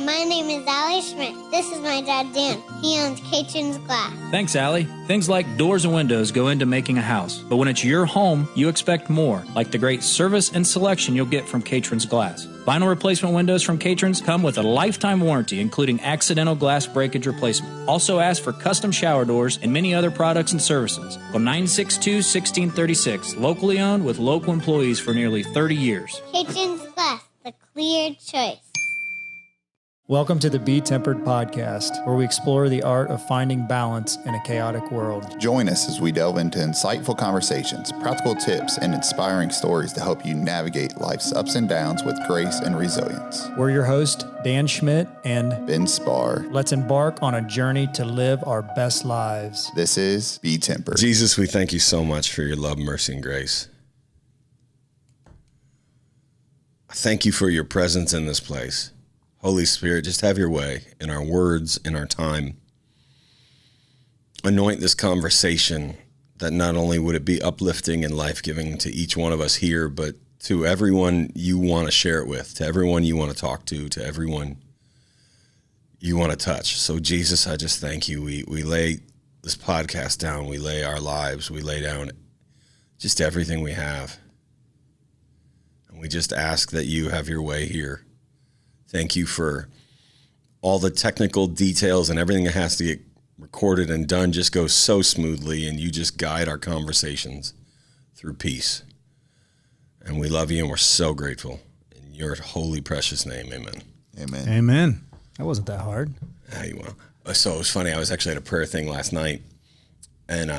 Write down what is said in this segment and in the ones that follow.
my name is Allie Schmidt. This is my dad, Dan. He owns Caitlin's Glass. Thanks, Allie. Things like doors and windows go into making a house. But when it's your home, you expect more, like the great service and selection you'll get from Caitlin's Glass. Vinyl replacement windows from Caitlin's come with a lifetime warranty, including accidental glass breakage replacement. Also ask for custom shower doors and many other products and services. Call 962-1636. Locally owned with local employees for nearly 30 years. Caitlin's Glass, the clear choice. Welcome to the BeTempered podcast, where we explore the art of finding balance in a chaotic world. Join us as we delve into insightful conversations, practical tips, and inspiring stories to help you navigate life's ups and downs with grace and resilience. We're your host, Dan Schmidt and Ben Spahr. Let's embark on a journey to live our best lives. This is BeTempered. Jesus, we thank you so much for your love, mercy, and grace. I thank you for your presence in this place. Holy Spirit, just have your way in our words, in our time. Anoint this conversation that not only would it be uplifting and life-giving to each one of us here, but to everyone you want to share it with, to everyone you want to talk to everyone you want to touch. So Jesus, I just thank you. We lay this podcast down. We lay our lives. We lay down just everything we have. And we just ask that you have your way here. Thank you for all the technical details and everything that has to get recorded and done just goes so smoothly, and you just guide our conversations through peace. And we love you, and we're so grateful. In your holy, precious name, amen. Amen. Amen. That wasn't that hard. Yeah, you will. So it was funny. I was actually at a prayer thing last night, and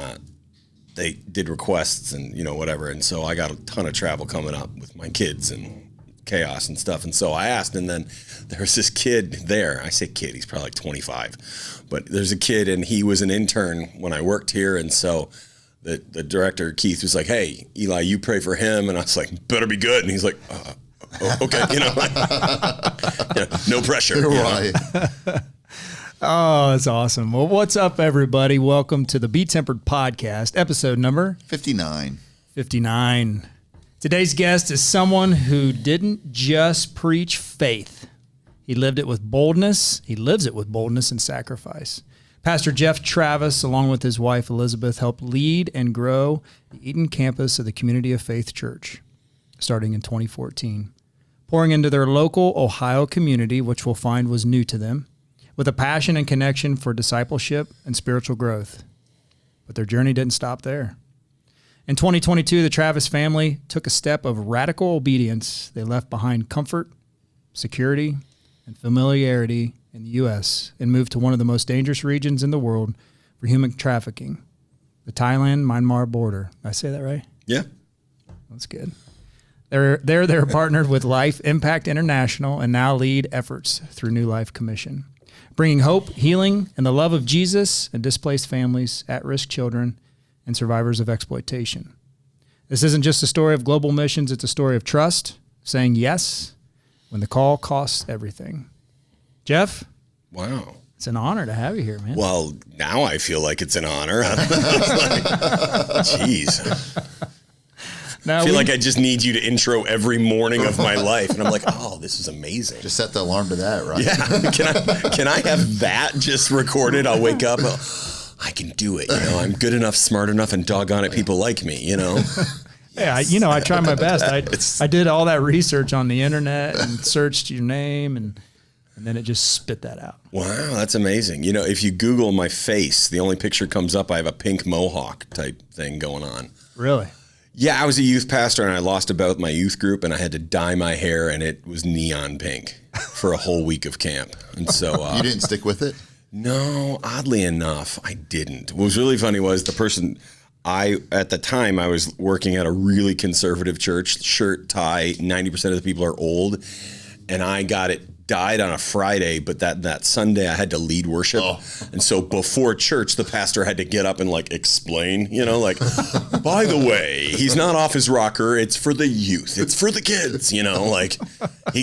they did requests and, whatever. And so I got a ton of travel coming up with my kids and chaos and stuff. And so I asked, and then there was this kid there. I say kid, he's probably like 25, but there's a kid, and he was an intern when I worked here. And so the director, Keith, was like, "Hey, Eli, you pray for him." And I was like, "Better be good." And he's like, okay, no pressure. Right. Oh, that's awesome. Well, what's up, everybody? Welcome to the BeTempered podcast, episode number 59. 59. Today's guest is someone who didn't just preach faith. He lived it with boldness. He lives it with boldness and sacrifice. Pastor Jeff Travis, along with his wife Elizabeth, helped lead and grow the Eden campus of the Community of Faith Church, starting in 2014, pouring into their local Ohio community, which we'll find was new to them, with a passion and connection for discipleship and spiritual growth. But their journey didn't stop there. In 2022, the Travis family took a step of radical obedience. They left behind comfort, security, and familiarity in the U.S. and moved to one of the most dangerous regions in the world for human trafficking, the Thailand-Myanmar border. Did I say that right? Yeah. That's good. They're partnered with Life Impact International and now lead efforts through New Life Commission, bringing hope, healing, and the love of Jesus and displaced families, at-risk children, and survivors of exploitation. This isn't just a story of global missions, it's a story of trust, saying yes when the call costs everything. Jeff? Wow. It's an honor to have you here, man. Well, now I feel like it's an honor. Jeez. I feel like I just need you to intro every morning of my life. And I'm like, oh, this is amazing. Just set the alarm to that, right? Yeah. Can I have that just recorded? I'll wake up. I can do it. I'm good enough, smart enough, and doggone it, people like me, Yeah, I try my best. I did all that research on the internet and searched your name, and then it just spit that out. Wow, that's amazing. If you Google my face, the only picture comes up, I have a pink mohawk type thing going on. Really? Yeah, I was a youth pastor, and I lost about my youth group, and I had to dye my hair, and it was neon pink for a whole week of camp. And so You didn't stick with it? No, oddly enough, I didn't. What was really funny was the person at the time I was working at a really conservative church, shirt, tie, 90% of the people are old. And I got it dyed on a Friday, but that Sunday I had to lead worship. Oh. And so before church, the pastor had to get up and explain, by the way, he's not off his rocker. It's for the youth. It's for the kids, he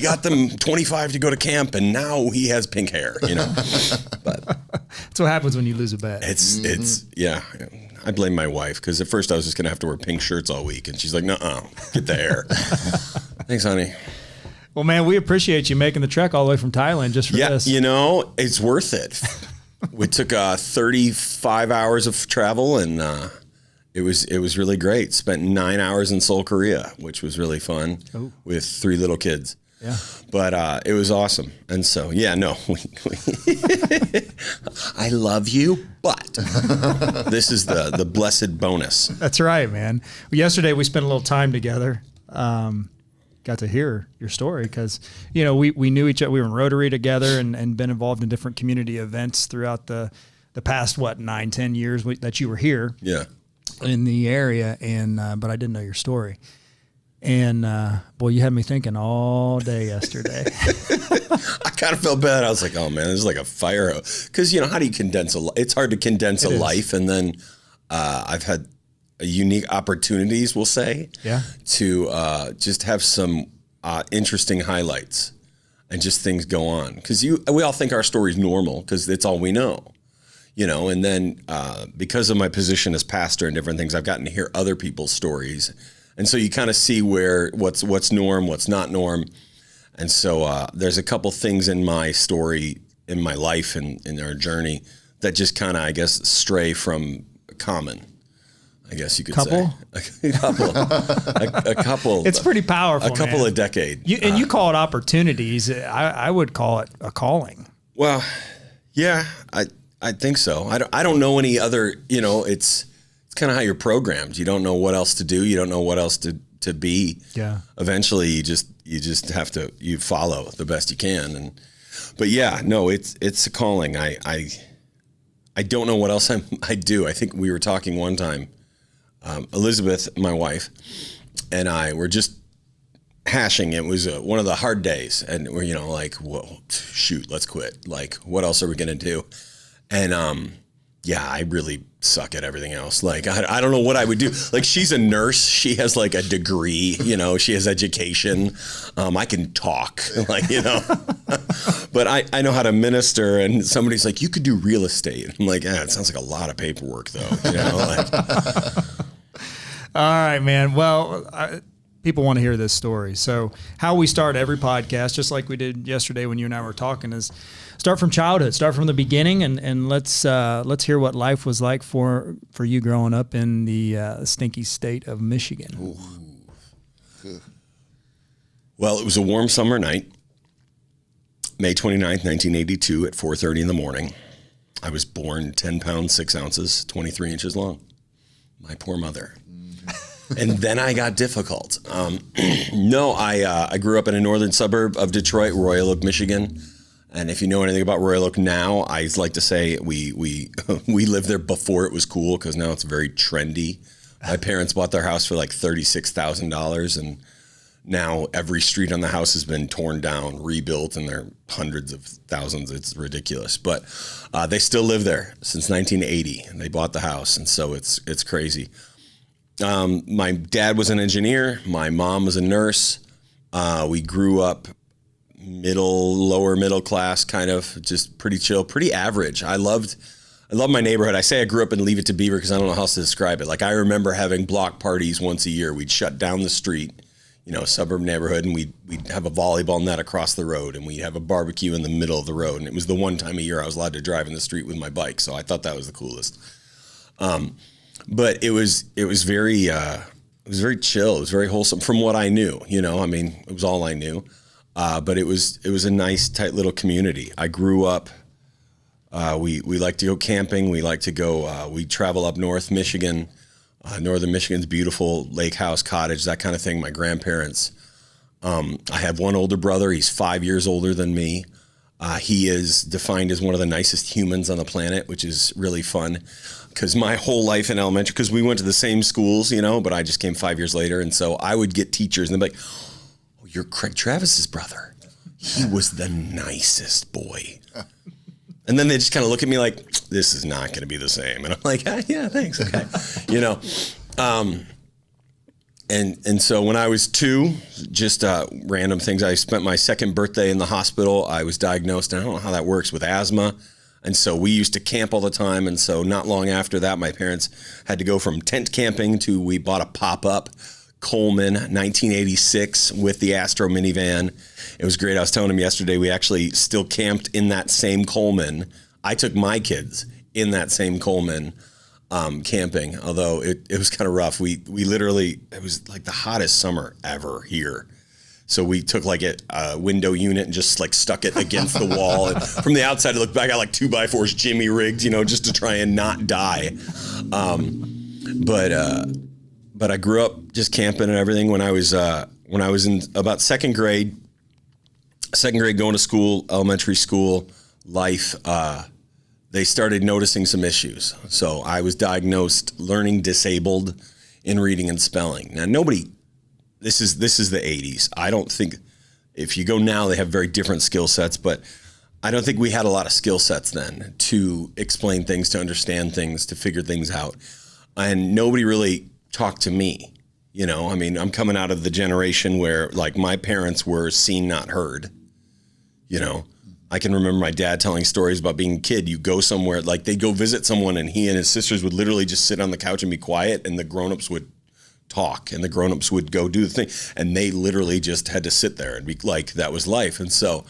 got them 25 to go to camp and now he has pink hair, But that's what happens when you lose a bet. Yeah. I blame my wife because at first I was just going to have to wear pink shirts all week. And she's like, nuh-uh, get the hair. Thanks, honey. Well, man, we appreciate you making the trek all the way from Thailand just for this. You know, it's worth it. We took 35 hours of travel, and it was really great. Spent 9 hours in Seoul, Korea, which was really fun with 3 little kids. Yeah. But it was awesome. And so, yeah, no, I love you, but this is the blessed bonus. That's right, man. Well, yesterday we spent a little time together. Got to hear your story because, you know, we knew each other. We were in Rotary together and been involved in different community events throughout the past, 9-10 years that you were here. Yeah. In the area. And, but I didn't know your story. And, boy, you had me thinking all day yesterday. I kind of felt bad. I was like, oh man, this is like a fire hose. Because, you know, how do you condense it's hard to condense a life. And then I've had unique opportunities, we'll say, to just have some interesting highlights and just things go on. Because we all think our story's normal because it's all we know. You know, and then because of my position as pastor and different things, I've gotten to hear other people's stories. And so you kind of see what's norm, what's not norm. And so there's a couple things in my story, in my life and in our journey that just kind of, I guess, stray from common, I guess you could say. A couple. It's pretty powerful, A couple of decades. And you call it opportunities. I would call it a calling. Well, yeah, I think so. I don't know any other, you know, it's kind of how you're programmed. You don't know what else to do. You don't know what else to be. Yeah. Eventually you just have to, you follow the best you can. But yeah, no, it's a calling. I don't know what else I do. I think we were talking one time, Elizabeth, my wife, and I were just hashing. It was one of the hard days and we're, you know, like, whoa, shoot, let's quit. Like, what else are we going to do? And, yeah, I really suck at everything else. Like, I don't know what I would do. Like, she's a nurse. She has like a degree, you know, she has education. I can talk, like, you know, but I know how to minister. And somebody's like, you could do real estate. I'm like, it sounds like a lot of paperwork though. You know, like. All right, man. Well, people want to hear this story. So how we start every podcast, just like we did yesterday when you and I were talking, is start from childhood, start from the beginning, and let's hear what life was like for you growing up in the stinky state of Michigan. Ooh. Well, it was a warm summer night, May 29th, 1982 at 4:30 in the morning. I was born 10 pounds, 6 ounces, 23 inches long. My poor mother. And then I got difficult. No, I grew up in a northern suburb of Detroit, Royal Oak, Michigan. And if you know anything about Royal Oak now, I like to say we lived there before it was cool because now it's very trendy. My parents bought their house for like $36,000, and now every street on the house has been torn down, rebuilt, and they're hundreds of thousands. It's ridiculous, but they still live there since 1980, and they bought the house, and so it's crazy. My dad was an engineer. My mom was a nurse. We grew up lower middle class, kind of just pretty chill, pretty average. I loved my neighborhood. I say I grew up in Leave It to Beaver because I don't know how else to describe it. Like, I remember having block parties once a year. We'd shut down the street, you know, suburb neighborhood, and we'd have a volleyball net across the road, and we'd have a barbecue in the middle of the road. And it was the one time a year I was allowed to drive in the street with my bike. So I thought that was the coolest. But it was very chill. It was very wholesome from what I knew, you know, I mean, it was all I knew. But it was a nice, tight little community. I grew up, we like to go camping. We like to go, we travel up north Michigan. Northern Michigan's beautiful, lake house, cottage, that kind of thing. My grandparents. I have one older brother. He's 5 years older than me. He is defined as one of the nicest humans on the planet, which is really fun. Because my whole life in elementary, because we went to the same schools, you know, but I just came 5 years later. And so I would get teachers and they'd be like, oh, you're Craig Travis's brother. He was the nicest boy. And then they just kind of look at me like, this is not going to be the same. And I'm like, yeah, thanks. Okay. You know, and so when I was 2, just random things. I spent my second birthday in the hospital. I was diagnosed, and I don't know how that works, with asthma. And so we used to camp all the time. And so not long after that, my parents had to go from tent camping to we bought a pop-up Coleman, 1986, with the Astro minivan. It was great. I was telling him yesterday, we actually still camped in that same Coleman. I took my kids in that same Coleman camping, although it was kind of rough. We literally, it was like the hottest summer ever here. So we took like a window unit and just like stuck it against the wall. And from the outside, it looked back, I got like 2x4s Jimmy rigged, just to try and not die. But I grew up just camping and everything when I was in about second grade going to school, elementary school life. They started noticing some issues. So I was diagnosed learning disabled in reading and spelling. Now this is the 80s. I don't think, if you go now, they have very different skill sets, but I don't think we had a lot of skill sets then to explain things, to understand things, to figure things out. And nobody really talked to me. I'm coming out of the generation where like my parents were seen, not heard. I can remember my dad telling stories about being a kid. You go somewhere, like they'd go visit someone and he and his sisters would literally just sit on the couch and be quiet, and the grownups would talk and the grownups would go do the thing. And they literally just had to sit there and be like, that was life. And so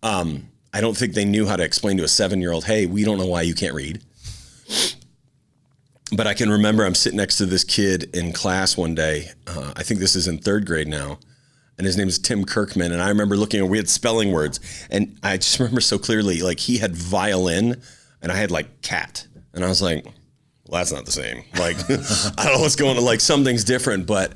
I don't think they knew how to explain to a 7-year-old, hey, we don't know why you can't read. But I can remember I'm sitting next to this kid in class one day. I think this is in 3rd grade now. And his name is Tim Kirkman. And I remember looking, we had spelling words. And I just remember so clearly, like he had violin and I had like cat. And I was like, well, that's not the same. Like, I don't know what's going on. Like something's different. But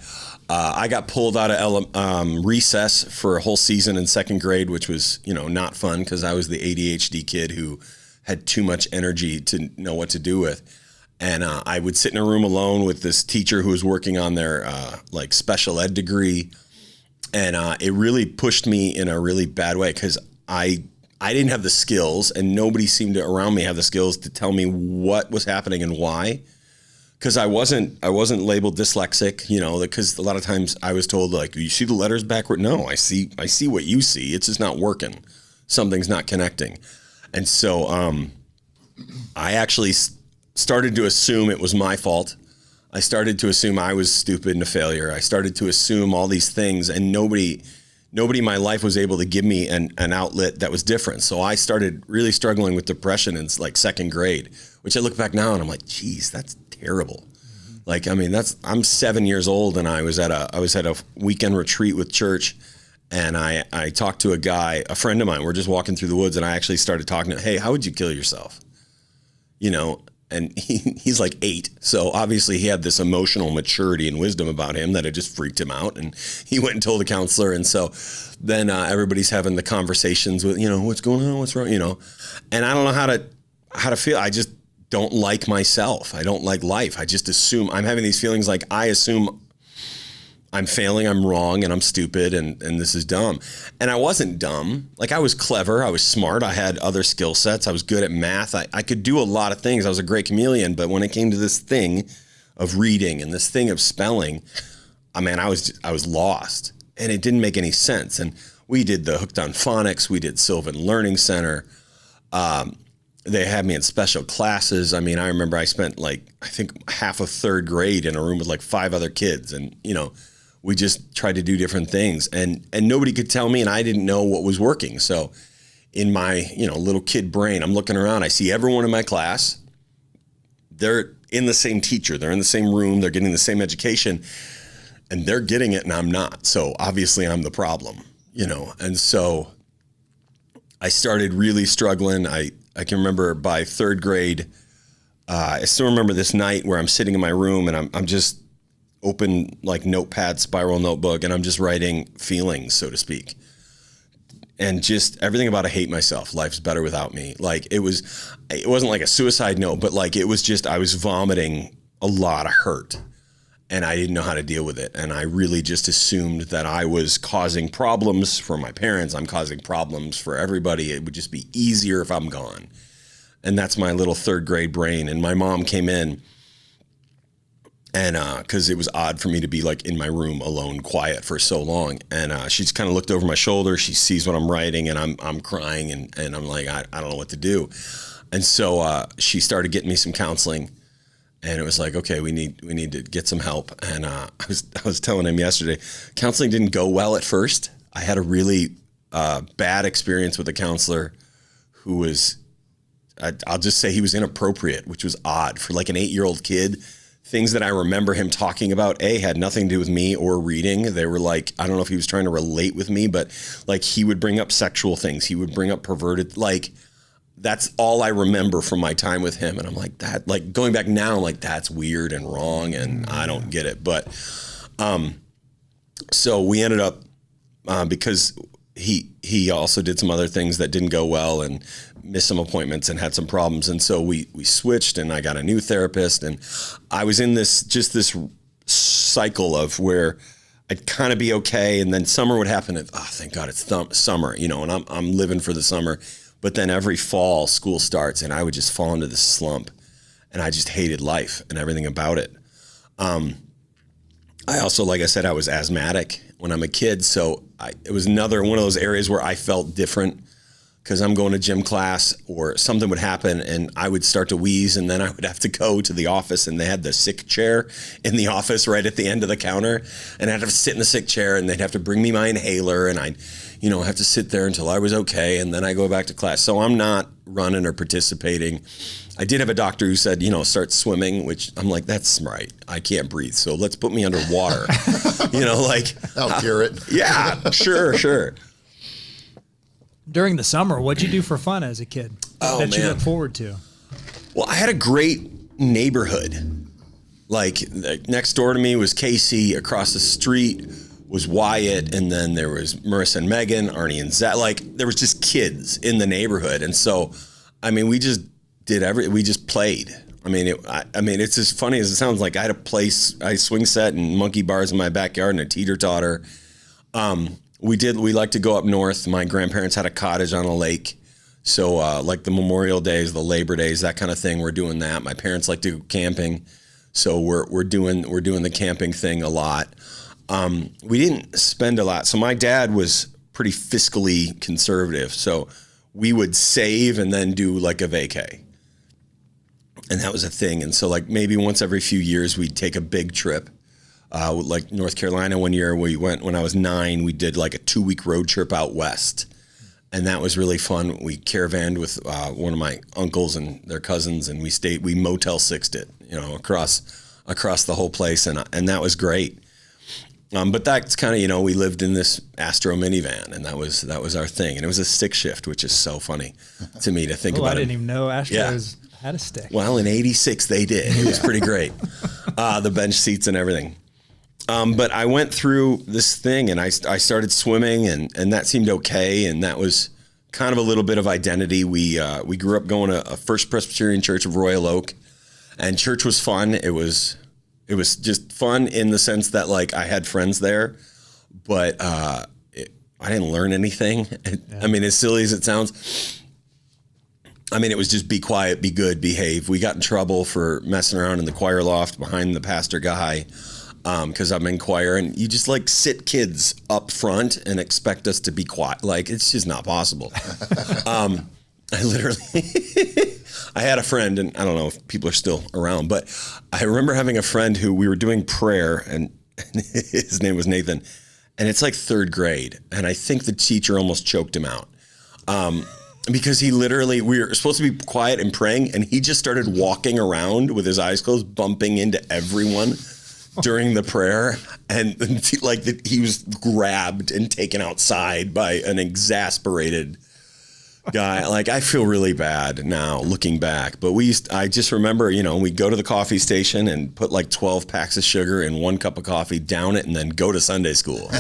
I got pulled out of recess for a whole season in 2nd grade, which was, not fun because I was the ADHD kid who had too much energy to know what to do with. And I would sit in a room alone with this teacher who was working on their like special ed degree. And it really pushed me in a really bad way because I didn't have the skills, and nobody seemed to around me have the skills to tell me what was happening and why. Because I wasn't labeled dyslexic, because a lot of times I was told like, you see the letters backward? No, I see what you see. It's just not working. Something's not connecting. And so I actually started to assume it was my fault. I started to assume I was stupid and a failure. I started to assume all these things, and nobody in my life was able to give me an outlet that was different. So I started really struggling with depression in like 2nd grade, which I look back now and I'm like, geez, that's terrible. Like, I'm 7 years old, and I was at a weekend retreat with church, and I talked to a friend of mine. We're just walking through the woods, and I actually started talking to him, hey, how would you kill yourself? And he's like 8. So obviously he had this emotional maturity and wisdom about him that it just freaked him out. And he went and told the counselor. And so then everybody's having the conversations with, what's going on? What's wrong? And I don't know how to feel. I just don't like myself. I don't like life. I just assume I'm having these feelings like I assume I'm failing, I'm wrong, and I'm stupid, and this is dumb. And I wasn't dumb. Like, I was clever, I was smart, I had other skill sets, I was good at math, I could do a lot of things, I was a great chameleon, but when it came to this thing of reading and this thing of spelling, I was lost, and it didn't make any sense. And we did the Hooked on Phonics, we did Sylvan Learning Center, they had me in special classes. I remember I spent I think half of 3rd grade in a room with like 5 other kids, and we just tried to do different things, and nobody could tell me, and I didn't know what was working. So in my, little kid brain, I'm looking around, I see everyone in my class. They're in the same teacher. They're in the same room. They're getting the same education, and they're getting it and I'm not. So obviously I'm the problem, And so I started really struggling. I can remember by 3rd grade, I still remember this night where I'm sitting in my room and I'm just open like notepad, spiral notebook, and I'm just writing feelings, so to speak. And just everything about I hate myself. Life's better without me. Like it wasn't like a suicide note, but like it was just, I was vomiting a lot of hurt and I didn't know how to deal with it. And I really just assumed that I was causing problems for my parents. I'm causing problems for everybody. It would just be easier if I'm gone. And that's my little 3rd grade brain. And my mom came in, and because it was odd for me to be like in my room alone, quiet for so long. And she's kind of looked over my shoulder. She sees what I'm writing, and I'm crying, and I'm like, I don't know what to do. And so she started getting me some counseling. And it was like, okay, we need to get some help. And I was telling him yesterday, counseling didn't go well at first. I had a really bad experience with a counselor who was, I'll just say he was inappropriate, which was odd for like an 8-year-old kid. Things that I remember him talking about, had nothing to do with me or reading. They were like, I don't know if he was trying to relate with me, but like he would bring up sexual things. He would bring up perverted, like that's all I remember from my time with him. And I'm like, that, like going back now, I'm like, that's weird and wrong and I don't get it. But so we ended up, because he also did some other things that didn't go well and missed some appointments and had some problems. And so we switched and I got a new therapist, and I was in this cycle of where I'd kind of be okay. And then summer would happen and, thank God it's summer, you know, and I'm living for the summer. But then every fall school starts and I would just fall into this slump and I just hated life and everything about it. I also, like I said, I was asthmatic when I'm a kid. So it was another one of those areas where I felt different because I'm going to gym class or something would happen and I would start to wheeze, and then I would have to go to the office, and they had the sick chair in the office right at the end of the counter, and I'd have to sit in the sick chair and they'd have to bring me my inhaler, and I'd, you know, have to sit there until I was okay. And then I go back to class. So I'm not running or participating. I did have a doctor who said, you know, start swimming, which I'm like, that's right. I can't breathe. So let's put me underwater, you know, like. I'll cure it. Yeah, sure. During the summer, what'd you do for fun as a kid that you look forward to? Well, I had a great neighborhood. Like next door to me was Casey. Across the street was Wyatt. And then there was Marissa and Megan, Arnie and Zach. Like there was just kids in the neighborhood. And so, I mean, we just we just played. I mean, it's as funny as it sounds. Like I had a swing set and monkey bars in my backyard and a teeter-totter. We like to go up north. My grandparents had a cottage on a lake. So like the Memorial Days, the Labor Days, that kind of thing, we're doing that. My parents like to go camping. So we're doing the camping thing a lot. We didn't spend a lot. So my dad was pretty fiscally conservative. So we would save and then do like a vacay. And that was a thing. And so like maybe once every few years, we'd take a big trip. Like North Carolina one year, we went when I was 9, we did like a 2-week road trip out west. And that was really fun. We caravanned with one of my uncles and their cousins, and we Motel 6'd it, you know, across the whole place. And that was great. But that's kind of, you know, we lived in this Astro minivan, and that was our thing. And it was a stick shift, which is so funny to me to think about. I didn't even know Astros had a stick. Well, in '86 they did. It was pretty great. The bench seats and everything. But I went through this thing and I started swimming and that seemed okay. And that was kind of a little bit of identity. We grew up going to a First Presbyterian Church of Royal Oak, and church was fun. It was just fun in the sense that like I had friends there, but I didn't learn anything. I mean, as silly as it sounds, I mean, it was just be quiet, be good, behave. We got in trouble for messing around in the choir loft behind the pastor guy. Because I'm in choir, and you just like sit kids up front and expect us to be quiet. Like it's just not possible. I had a friend, and I don't know if people are still around, but I remember having a friend who we were doing prayer, and his name was Nathan, and it's like 3rd grade, and I think the teacher almost choked him out. Because we were supposed to be quiet and praying, and he just started walking around with his eyes closed, bumping into everyone during the prayer, and like he was grabbed and taken outside by an exasperated guy. Like I feel really bad now looking back, but I just remember, you know, we'd go to the coffee station and put like 12 packs of sugar in 1 cup of coffee, down it, and then go to Sunday school.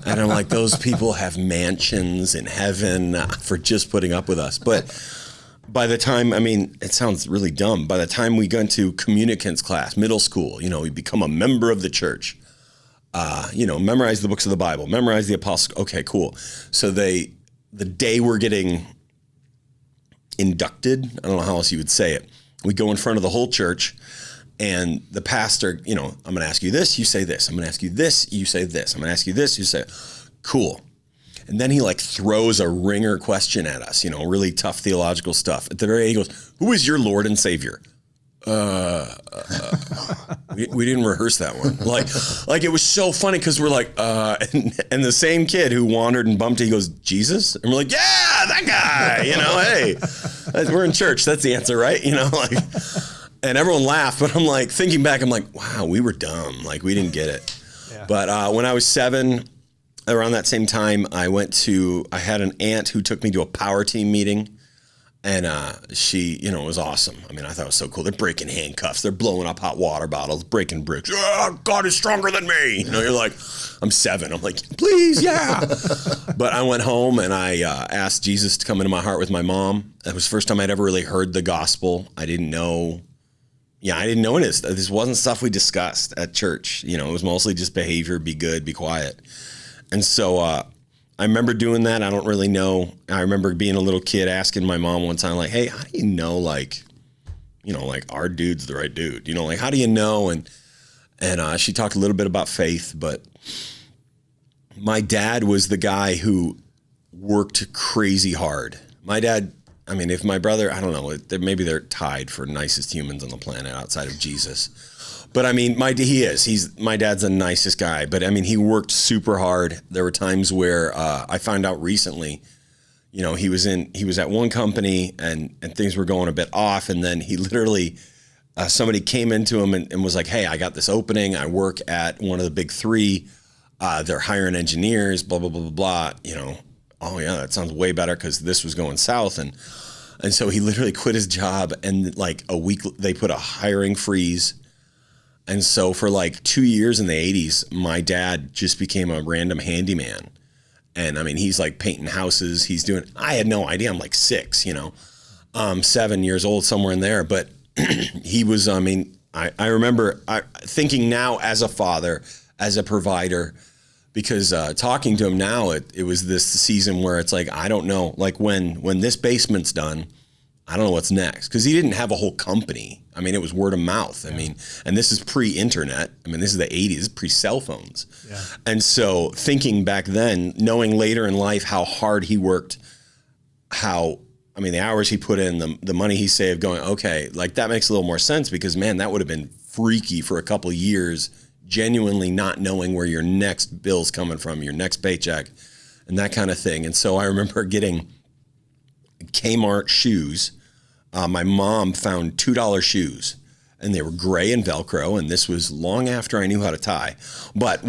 And I'm like, those people have mansions in heaven for just putting up with us. But by the time, I mean, it sounds really dumb. By the time we got into communicants class, middle school, you know, we become a member of the church, you know, memorize the books of the Bible, memorize the apostles. Okay, cool. So the day we're getting inducted, I don't know how else you would say it, we go in front of the whole church, and the pastor, you know, I'm going to ask you this, you say this. I'm going to ask you this, you say this. I'm going to ask you this, you say, cool. And then he like throws a ringer question at us, you know, really tough theological stuff. At the very end, he goes, who is your Lord and Savior? we didn't rehearse that one. Like it was so funny because we're like, and the same kid who wandered and bumped, he goes, Jesus? And we're like, yeah, that guy, hey, we're in church. That's the answer, right? And everyone laughed, but I'm like, thinking back, I'm like, wow, we were dumb. Like we didn't get it. Yeah. But when I was 7, around that same time, I had an aunt who took me to a power team meeting. And she, it was awesome. I mean, I thought it was so cool. They're breaking handcuffs. They're blowing up hot water bottles, breaking bricks. Oh, God is stronger than me. You're like, I'm 7. I'm like, please, yeah. But I went home and I asked Jesus to come into my heart with my mom. That was the first time I'd ever really heard the gospel. I didn't know. Yeah, I didn't know this. This wasn't stuff we discussed at church. It was mostly just behavior, be good, be quiet. And so I remember doing that. I don't really know. I remember being a little kid asking my mom one time, like, hey, how do you know, like our dude's the right dude? Like, how do you know? And she talked a little bit about faith, but my dad was the guy who worked crazy hard. My dad, I mean, if my brother, I don't know, maybe they're tied for nicest humans on the planet outside of Jesus. But I mean, my dad's the nicest guy, but I mean, he worked super hard. There were times where I found out recently, he was at one company and things were going a bit off. And then he literally, somebody came into him and was like, hey, I got this opening. I work at one of the big 3. They're hiring engineers, blah, blah, blah, blah, blah. Oh yeah, that sounds way better because this was going south. And so he literally quit his job and like a week, they put a hiring freeze. And so for like 2 years in the 80s, my dad just became a random handyman. And I mean, he's like painting houses. I had no idea. I'm like 6, 7 years old, somewhere in there. But he was, I mean, I remember thinking now as a father, as a provider, because talking to him now, it was this season where it's like, I don't know, like when this basement's done, I don't know what's next, because he didn't have a whole company. I mean, it was word of mouth. Yeah. I mean, and this is pre-internet. I mean, this is the 80s, this is pre-cell phones. Yeah. And so thinking back then, knowing later in life how hard he worked, the hours he put in, the money he saved, going, okay, like that makes a little more sense because, man, that would have been freaky for a couple of years, genuinely not knowing where your next bill's coming from, your next paycheck, and that kind of thing. And so I remember getting Kmart shoes. My mom found $2 shoes and they were gray and Velcro. And this was long after I knew how to tie, but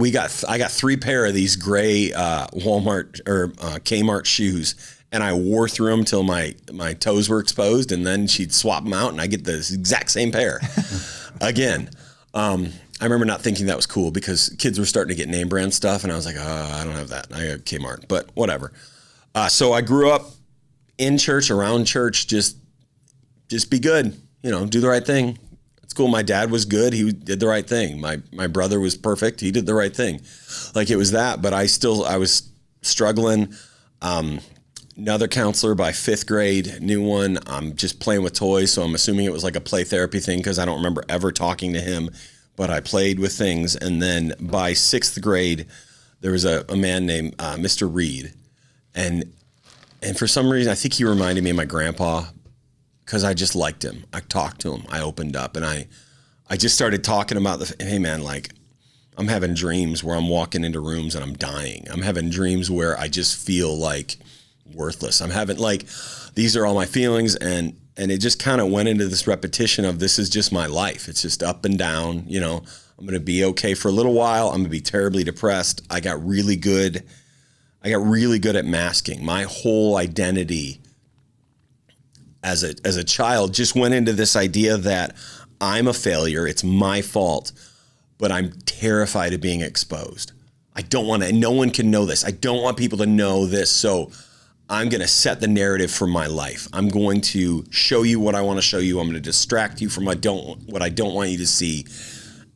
I got 3 pair of these gray Walmart or Kmart shoes, and I wore through them till my toes were exposed, and then she'd swap them out and I get the exact same pair again. I remember not thinking that was cool because kids were starting to get name brand stuff, and I was like, I don't have that. I got Kmart, but whatever. So I grew up in church, around church, just be good, do the right thing. It's cool. My dad was good. He did the right thing. My brother was perfect. He did the right thing. Like it was that, but I was struggling. Another counselor by 5th grade, new one. I'm just playing with toys. So I'm assuming it was like a play therapy thing because I don't remember ever talking to him, but I played with things. And then by 6th grade, there was a man named Mr. Reed. And for some reason, I think he reminded me of my grandpa because I just liked him. I talked to him. I opened up and I just started talking about hey man, like I'm having dreams where I'm walking into rooms and I'm dying. I'm having dreams where I just feel like worthless. I'm having like, these are all my feelings. And it just kind of went into this repetition of this is just my life. It's just up and down. I'm going to be okay for a little while. I'm going to be terribly depressed. I got really good at masking. My whole identity as a child just went into this idea that I'm a failure. It's my fault, but I'm terrified of being exposed. I don't want to, no one can know this. I don't want people to know this. So I'm going to set the narrative for my life. I'm going to show you what I want to show you. I'm going to distract you from what I don't want you to see.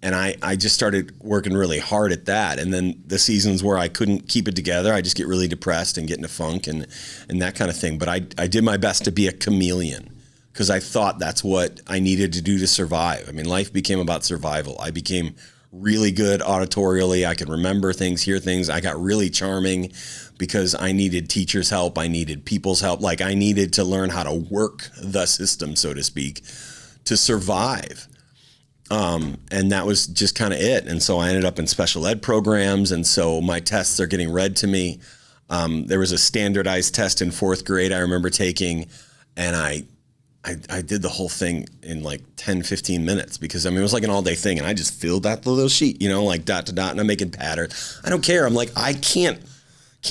And I just started working really hard at that. And then the seasons where I couldn't keep it together, I just get really depressed and get in a funk and that kind of thing. But I did my best to be a chameleon because I thought that's what I needed to do to survive. I mean, life became about survival. I became really good auditorially. I could remember things, hear things. I got really charming because I needed teachers' help. I needed people's help. Like I needed to learn how to work the system, so to speak, to survive. And that was just kind of it. And so I ended up in special ed programs. And so my tests are getting read to me. There was a standardized test in 4th grade I remember taking, and I did the whole thing in like 10, 15 minutes because, I mean, it was like an all day thing, and I just filled that little sheet, you know, like dot to dot, and I'm making patterns. I don't care. I'm like, I can't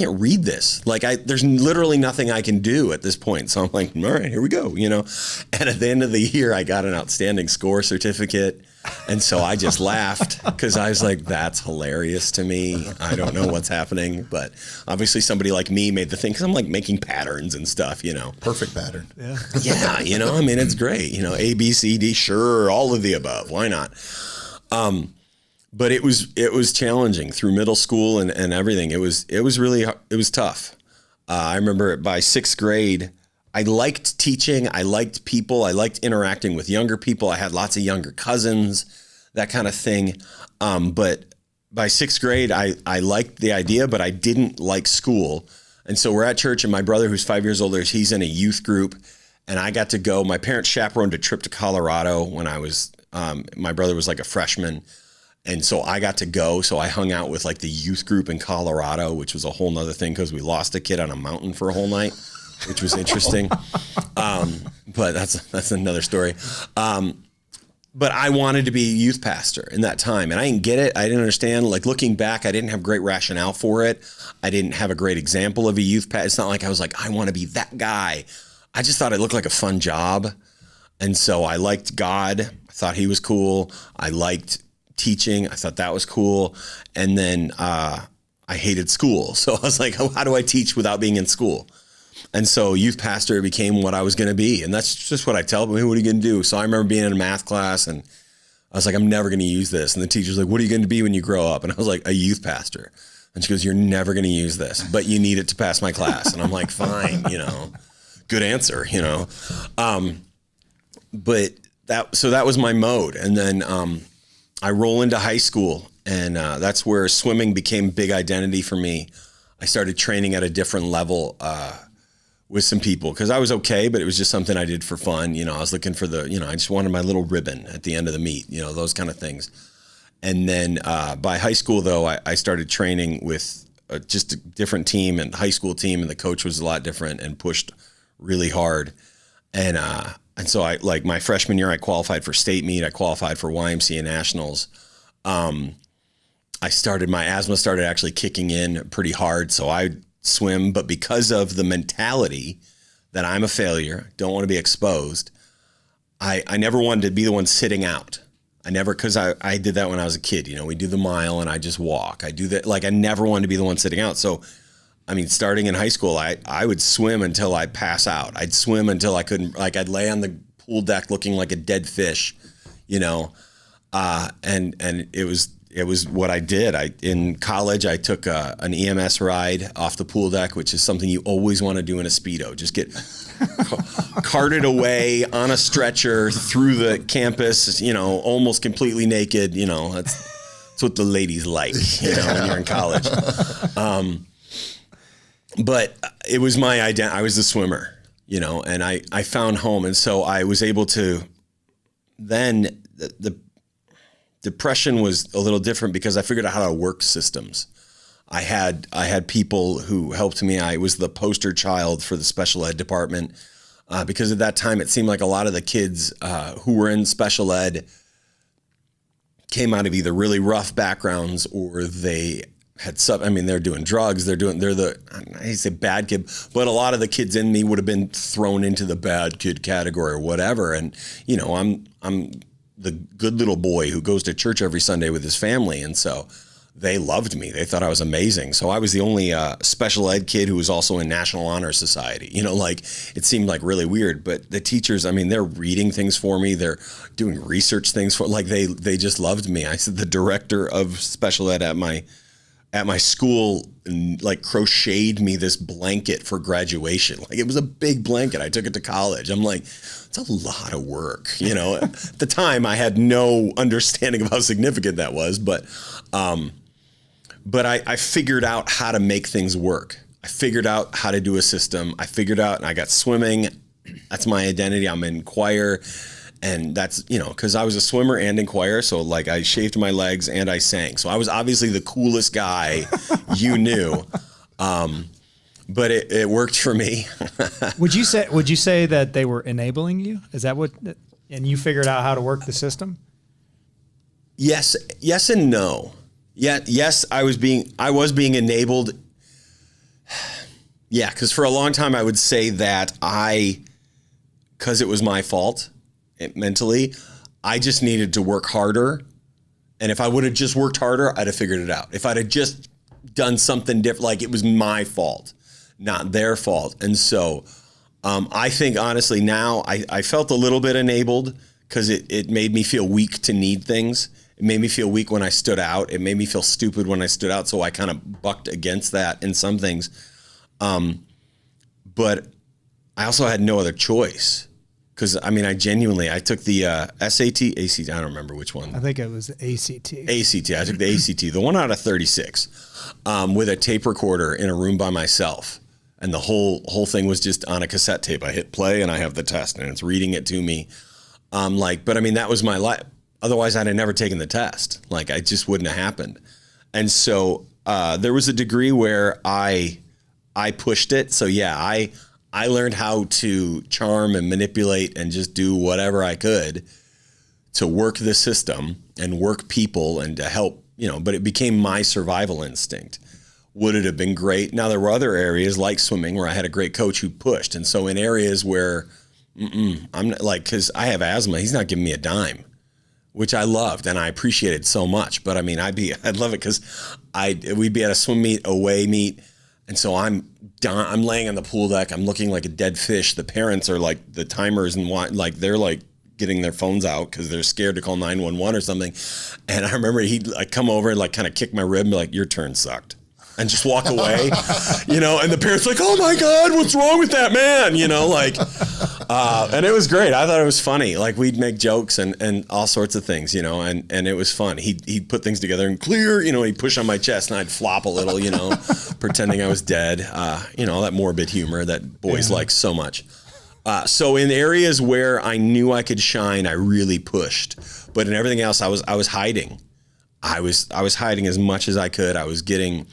read this. Like there's literally nothing I can do at this point. So I'm like, all right, here we go, you know? And at the end of the year, I got an outstanding score certificate. And so I just laughed because I was like, that's hilarious to me. I don't know what's happening, but obviously somebody like me made the thing because I'm like making patterns and stuff, you know. Perfect pattern. Yeah. Yeah, you know, I mean, it's great. You know, A, B, C, D, sure, all of the above. Why not? But it was challenging through middle school and everything. It was tough. I remember by 6th grade, I liked teaching. I liked people. I liked interacting with younger people. I had lots of younger cousins, that kind of thing. But by 6th grade, I liked the idea, but I didn't like school. And so we're at church, and my brother, who's 5 years older, he's in a youth group, and I got to go. My parents chaperoned a trip to Colorado when I was, my brother was like a freshman. And so I got to go. So I hung out with like the youth group in Colorado, which was a whole nother thing because we lost a kid on a mountain for a whole night, which was interesting. But that's another story. But I wanted to be a youth pastor in that time, and I didn't get it. I didn't understand. Like looking back, I didn't have great rationale for it. I didn't have a great example of a youth pastor. It's not like I was like, I want to be that guy. I just thought it looked like a fun job. And so I liked God. I thought he was cool. I liked teaching. I thought that was cool. And then I hated school. So I was like, how do I teach without being in school? And so youth pastor became what I was going to be. And that's just what I tell them. Hey, what are you going to do? So I remember being in a math class, and I was like, I'm never going to use this. And the teacher's like, what are you going to be when you grow up? And I was like, a youth pastor. And she goes, you're never going to use this, but you need it to pass my class. And I'm like, fine, you know, good answer, you know. But that was my mode. And then I roll into high school, and that's where swimming became a big identity for me. I started training at a different level with some people because I was okay, but it was just something I did for fun. You know, I was looking for I just wanted my little ribbon at the end of the meet, you know, those kind of things. And then by high school, though, I started training with just a different team and high school team, and the coach was a lot different and pushed really hard. And so I, like my freshman year, I qualified for state meet. I qualified for YMCA nationals. My asthma started actually kicking in pretty hard. So I swim, but because of the mentality that I'm a failure, don't want to be exposed, I never wanted to be the one sitting out. Because I did that when I was a kid. You know, we do the mile and I just walk. I do that. Like, I never wanted to be the one sitting out. So, I mean, starting in high school, I would swim until I pass out. I'd swim until I couldn't, like I'd lay on the pool deck looking like a dead fish, you know? And it was what I did. In college, I took an EMS ride off the pool deck, which is something you always want to do in a Speedo. Just get carted away on a stretcher through the campus, you know, almost completely naked. You know, that's what the ladies like, you know, when you're in college. But it was my identity. I was the swimmer, you know, and I found home. And so I was able to then the depression was a little different because I figured out how to work systems. I had people who helped me. I was the poster child for the special ed department because at that time it seemed like a lot of the kids who were in special ed came out of either really rough backgrounds or they had they're doing drugs. I hate to say bad kid, but a lot of the kids in me would have been thrown into the bad kid category or whatever. And, you know, I'm the good little boy who goes to church every Sunday with his family. And so they loved me. They thought I was amazing. So I was the only special ed kid who was also in National Honor Society. You know, like it seemed like really weird, but the teachers, I mean, they're reading things for me. They're doing research things for, like they just loved me. I said the director of special ed at my school like crocheted me this blanket for graduation. Like it was a big blanket. I took it to college. I'm like, it's a lot of work, you know. At the time I had no understanding of how significant that was, but I figured out how to make things work. I figured out how to do a system. I figured out, and I got swimming. That's my identity. I'm in choir. And that's, because I was a swimmer and in choir. So like I shaved my legs and I sang. So I was obviously the coolest guy you knew. But it worked for me. Would you say that they were enabling you? Is that what, and you figured out how to work the system? Yes and no. Yeah, yes, I was being enabled. Yeah, because for a long time I would say that because it was my fault mentally, I just needed to work harder. And if I would have just worked harder, I'd have figured it out. If I'd have just done something different, like it was my fault, not their fault. And so I think honestly now I felt a little bit enabled because it made me feel weak to need things. It made me feel weak when I stood out. It made me feel stupid when I stood out. So I kind of bucked against that in some things. But I also had no other choice. Because, I took the SAT, ACT, I don't remember which one. I think it was ACT. ACT, I took the ACT, the one out of 36, with a tape recorder in a room by myself. And the whole thing was just on a cassette tape. I hit play and I have the test and it's reading it to me. That was my life. Otherwise, I'd have never taken the test. Like, it just wouldn't have happened. And so there was a degree where I pushed it. So, yeah, I learned how to charm and manipulate and just do whatever I could to work the system and work people and to help, but it became my survival instinct. Would it have been great? Now, there were other areas like swimming where I had a great coach who pushed. And so in areas where I'm not, like, because I have asthma, he's not giving me a dime, which I loved and I appreciated so much. But I'd love it because we'd be at a swim meet, away meet. And so I'm laying on the pool deck. I'm looking like a dead fish. The parents are like the timers and they're like getting their phones out because they're scared to call 911 or something. And I remember he'd like come over and like kind of kick my rib and be like, your turn sucked. And just walk away, and the parents like, oh my God, what's wrong with that man? And it was great. I thought it was funny. Like we'd make jokes and all sorts of things, and it was fun. He'd put things together and clear, he'd push on my chest and I'd flop a little, pretending I was dead. All that morbid humor that boys like so much. So in areas where I knew I could shine, I really pushed. But in everything else, I was hiding. I was hiding as much as I could. I was getting...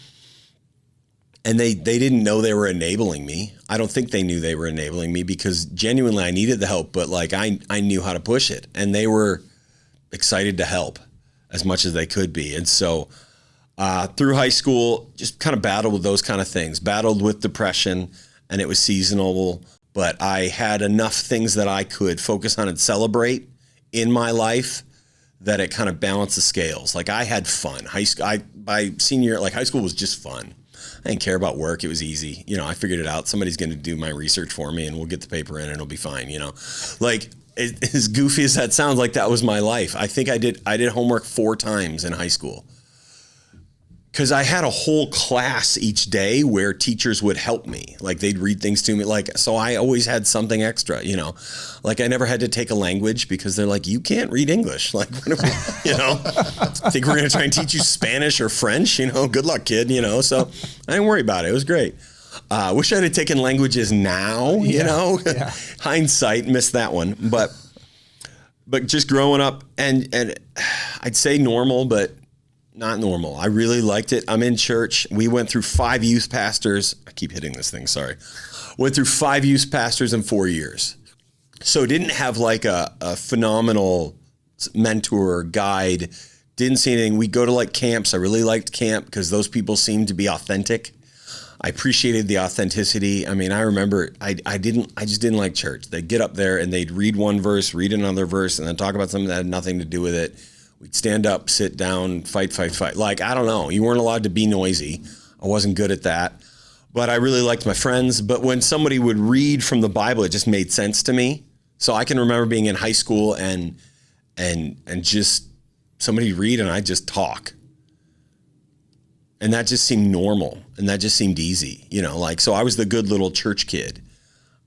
And they didn't know they were enabling me. I don't think they knew they were enabling me because genuinely I needed the help, but like I knew how to push it and they were excited to help as much as they could be. And so through high school, just kind of battled with those kind of things, battled with depression, and it was seasonal, but I had enough things that I could focus on and celebrate in my life that it kind of balanced the scales. Like I had fun. High school was just fun. I didn't care about work. It was easy. I figured it out. Somebody's going to do my research for me and we'll get the paper in and it'll be fine. Like as goofy as that sounds, like that was my life. I think I did homework 4 times in high school because I had a whole class each day where teachers would help me. Like they'd read things to me. So I always had something extra, like I never had to take a language because they're like, you can't read English. Like, I think we're going to try and teach you Spanish or French, good luck, kid, so I didn't worry about it. It was great. Wish I had taken languages now, Yeah. Hindsight, missed that one. But just growing up and I'd say normal, but not normal. I really liked it. I'm in church. We went through 5 youth pastors. I keep hitting this thing, sorry. Went through 5 youth pastors in 4 years. So didn't have like a phenomenal mentor, guide. Didn't see anything. We'd go to like camps. I really liked camp because those people seemed to be authentic. I appreciated the authenticity. I remember I just didn't like church. They'd get up there and they'd read one verse, read another verse, and then talk about something that had nothing to do with it. We'd stand up, sit down, fight. Like, I don't know. You weren't allowed to be noisy. I wasn't good at that. But I really liked my friends. But when somebody would read from the Bible, it just made sense to me. So I can remember being in high school and just somebody read and I just talk. And that just seemed normal. And that just seemed easy. So I was the good little church kid.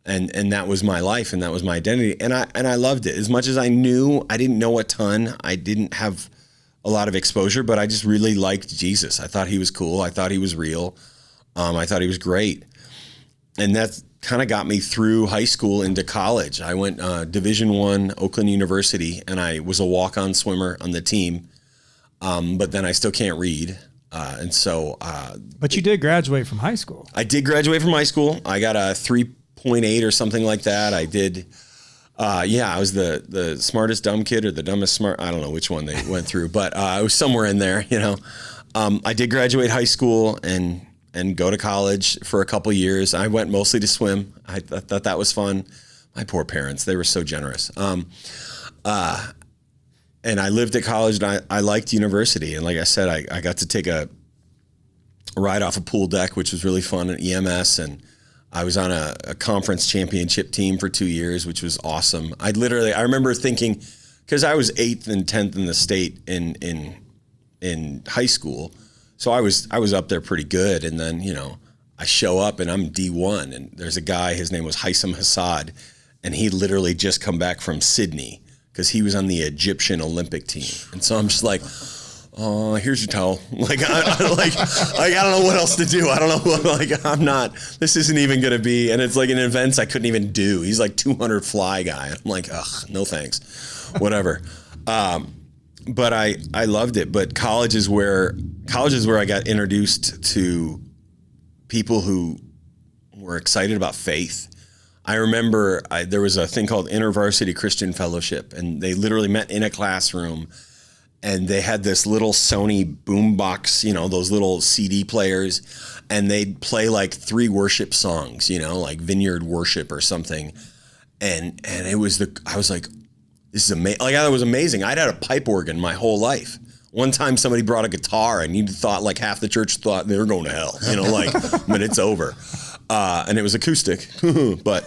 And that was my life and that was my identity. And I loved it. As much as I knew, I didn't know a ton. I didn't have a lot of exposure, but I just really liked Jesus. I thought he was cool. I thought he was real. I thought he was great. And kind of got me through high school into college. I went Division I, Oakland University, and I was a walk-on swimmer on the team. But then I still can't read. But you did graduate from high school. I did graduate from high school. I got a 3.8 or something like that. I did. I was the smartest dumb kid or the dumbest smart. I don't know which one they went through, but I was somewhere in there, I did graduate high school and go to college for a couple years. I went mostly to swim. I thought that was fun. My poor parents, they were so generous. And I lived at college, and I liked university. And like I said, I got to take a ride off a pool deck, which was really fun, at EMS. And I was on a conference championship team for 2 years, which was awesome. I remember thinking, because I was 8th and 10th in the state in high school, so I was up there pretty good. And then, I show up and I'm D1, and there's a guy, his name was Haitham Hassad, and he literally just come back from Sydney, because he was on the Egyptian Olympic team. And so I'm just like, oh, here's your towel. Like, I don't know what else to do. I don't know. This isn't even going to be. And it's like in events I couldn't even do. He's like 200 fly guy. I'm like, ugh, no thanks. Whatever. But I loved it. But college is where I got introduced to people who were excited about faith. I remember there was a thing called InterVarsity Christian Fellowship, and they literally met in a classroom, and they had this little Sony boombox, those little CD players, and they'd play like 3 worship songs, like Vineyard Worship or something. And I was like, this is amazing. Like, I thought it was amazing. I'd had a pipe organ my whole life. One time somebody brought a guitar, and you thought like half the church thought they were going to hell, but it's over. And it was acoustic, but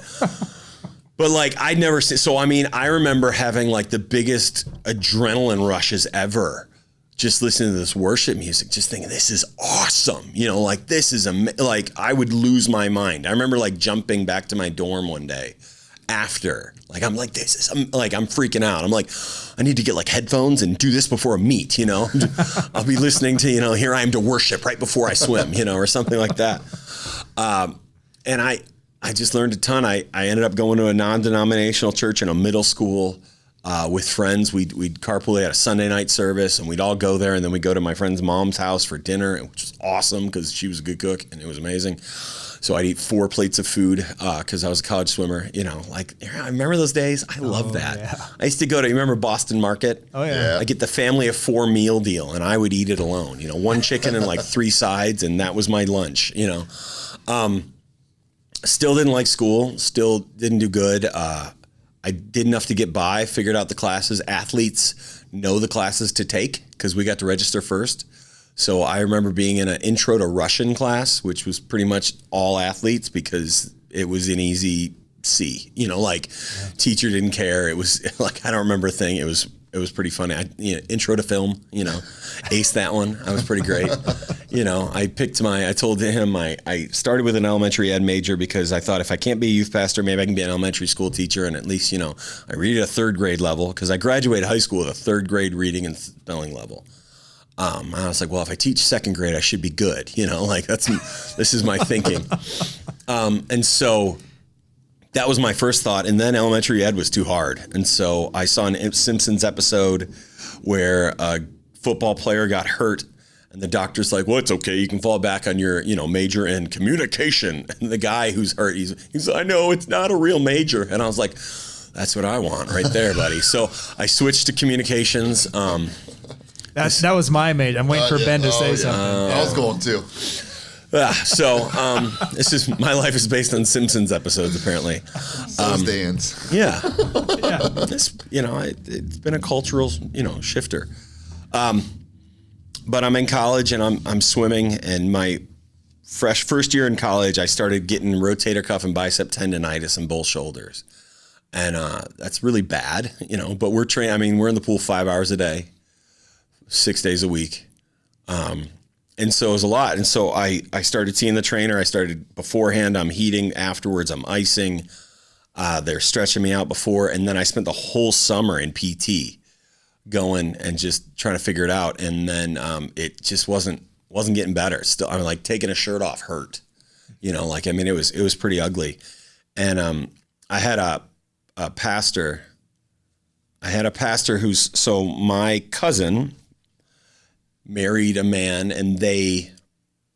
like I'd never seen. So, I remember having like the biggest adrenaline rushes ever, just listening to this worship music, just thinking, this is awesome. Like this is like I would lose my mind. I remember like jumping back to my dorm one day after, like, I'm like, this is like, I'm freaking out. I'm like, I need to get like headphones and do this before a meet, I'll be listening to, Here I Am to Worship right before I swim, or something like that. And I just learned a ton. I ended up going to a non-denominational church in a middle school with friends. We'd carpool at a Sunday night service, and we'd all go there, and then we'd go to my friend's mom's house for dinner, which was awesome because she was a good cook, and it was amazing. So I'd eat 4 plates of food because I was a college swimmer. I remember those days. I love that. Yeah. I used to go to, you remember Boston Market? Oh, yeah. I get the family of 4 meal deal, and I would eat it alone. 1 chicken and like 3 sides, and that was my lunch, Still didn't like school, still didn't do good. I did enough to get by, figured out the classes. Athletes know the classes to take because we got to register first. So I remember being in an intro to Russian class, which was pretty much all athletes because it was an easy C. Teacher didn't care. It was like, I don't remember a thing. It was pretty funny. Intro to film, aced that one. I was pretty great. I told him I started with an elementary ed major because I thought if I can't be a youth pastor, maybe I can be an elementary school teacher. And at least, I read at a 3rd grade level because I graduated high school with a 3rd grade reading and spelling level. I was like, well, if I teach 2nd grade, I should be good. This is my thinking. And so that was my first thought. And then elementary ed was too hard. And so I saw an Simpsons episode where a football player got hurt, and the doctor's like, well, it's okay. You can fall back on your, major in communication. And the guy who's hurt, he's I know it's not a real major. And I was like, that's what I want right there, buddy. So I switched to communications. That was my major. I'm waiting for Ben to say something. I was going to. My life is based on Simpsons episodes, apparently. So's Dan's. Yeah. Yeah. It's been a cultural, shifter. But I'm in college and I'm swimming, and my first year in college, I started getting rotator cuff and bicep tendonitis in both shoulders. And that's really bad, but we're training. We're in the pool 5 hours a day, 6 days a week. And so it was a lot. And so I started seeing the trainer. I started beforehand. I'm heating. Afterwards, I'm icing. They're stretching me out before. And then I spent the whole summer in PT going and just trying to figure it out. And then it just wasn't getting better. Still, I'm like taking a shirt off hurt. It was pretty ugly. And I had a pastor. I had a pastor so my cousin married a man, and they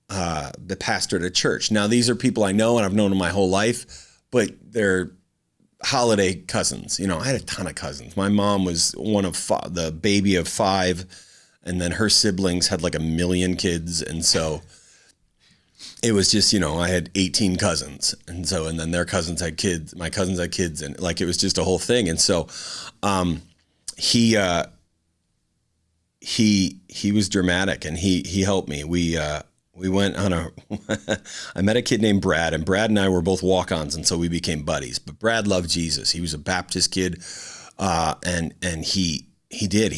pastored a church. Now, these are people I know and I've known them my whole life, but they're holiday cousins. I had a ton of cousins. My mom was one of the baby of 5, and then her siblings had like 1 million kids. And so it was just, I had 18 cousins. And then their cousins had kids, my cousins had kids, and like, it was just a whole thing. And so, he was dramatic, and he helped me. We went on I met a kid named Brad, and Brad and I were both walk-ons. And so we became buddies, but Brad loved Jesus. He was a Baptist kid. And he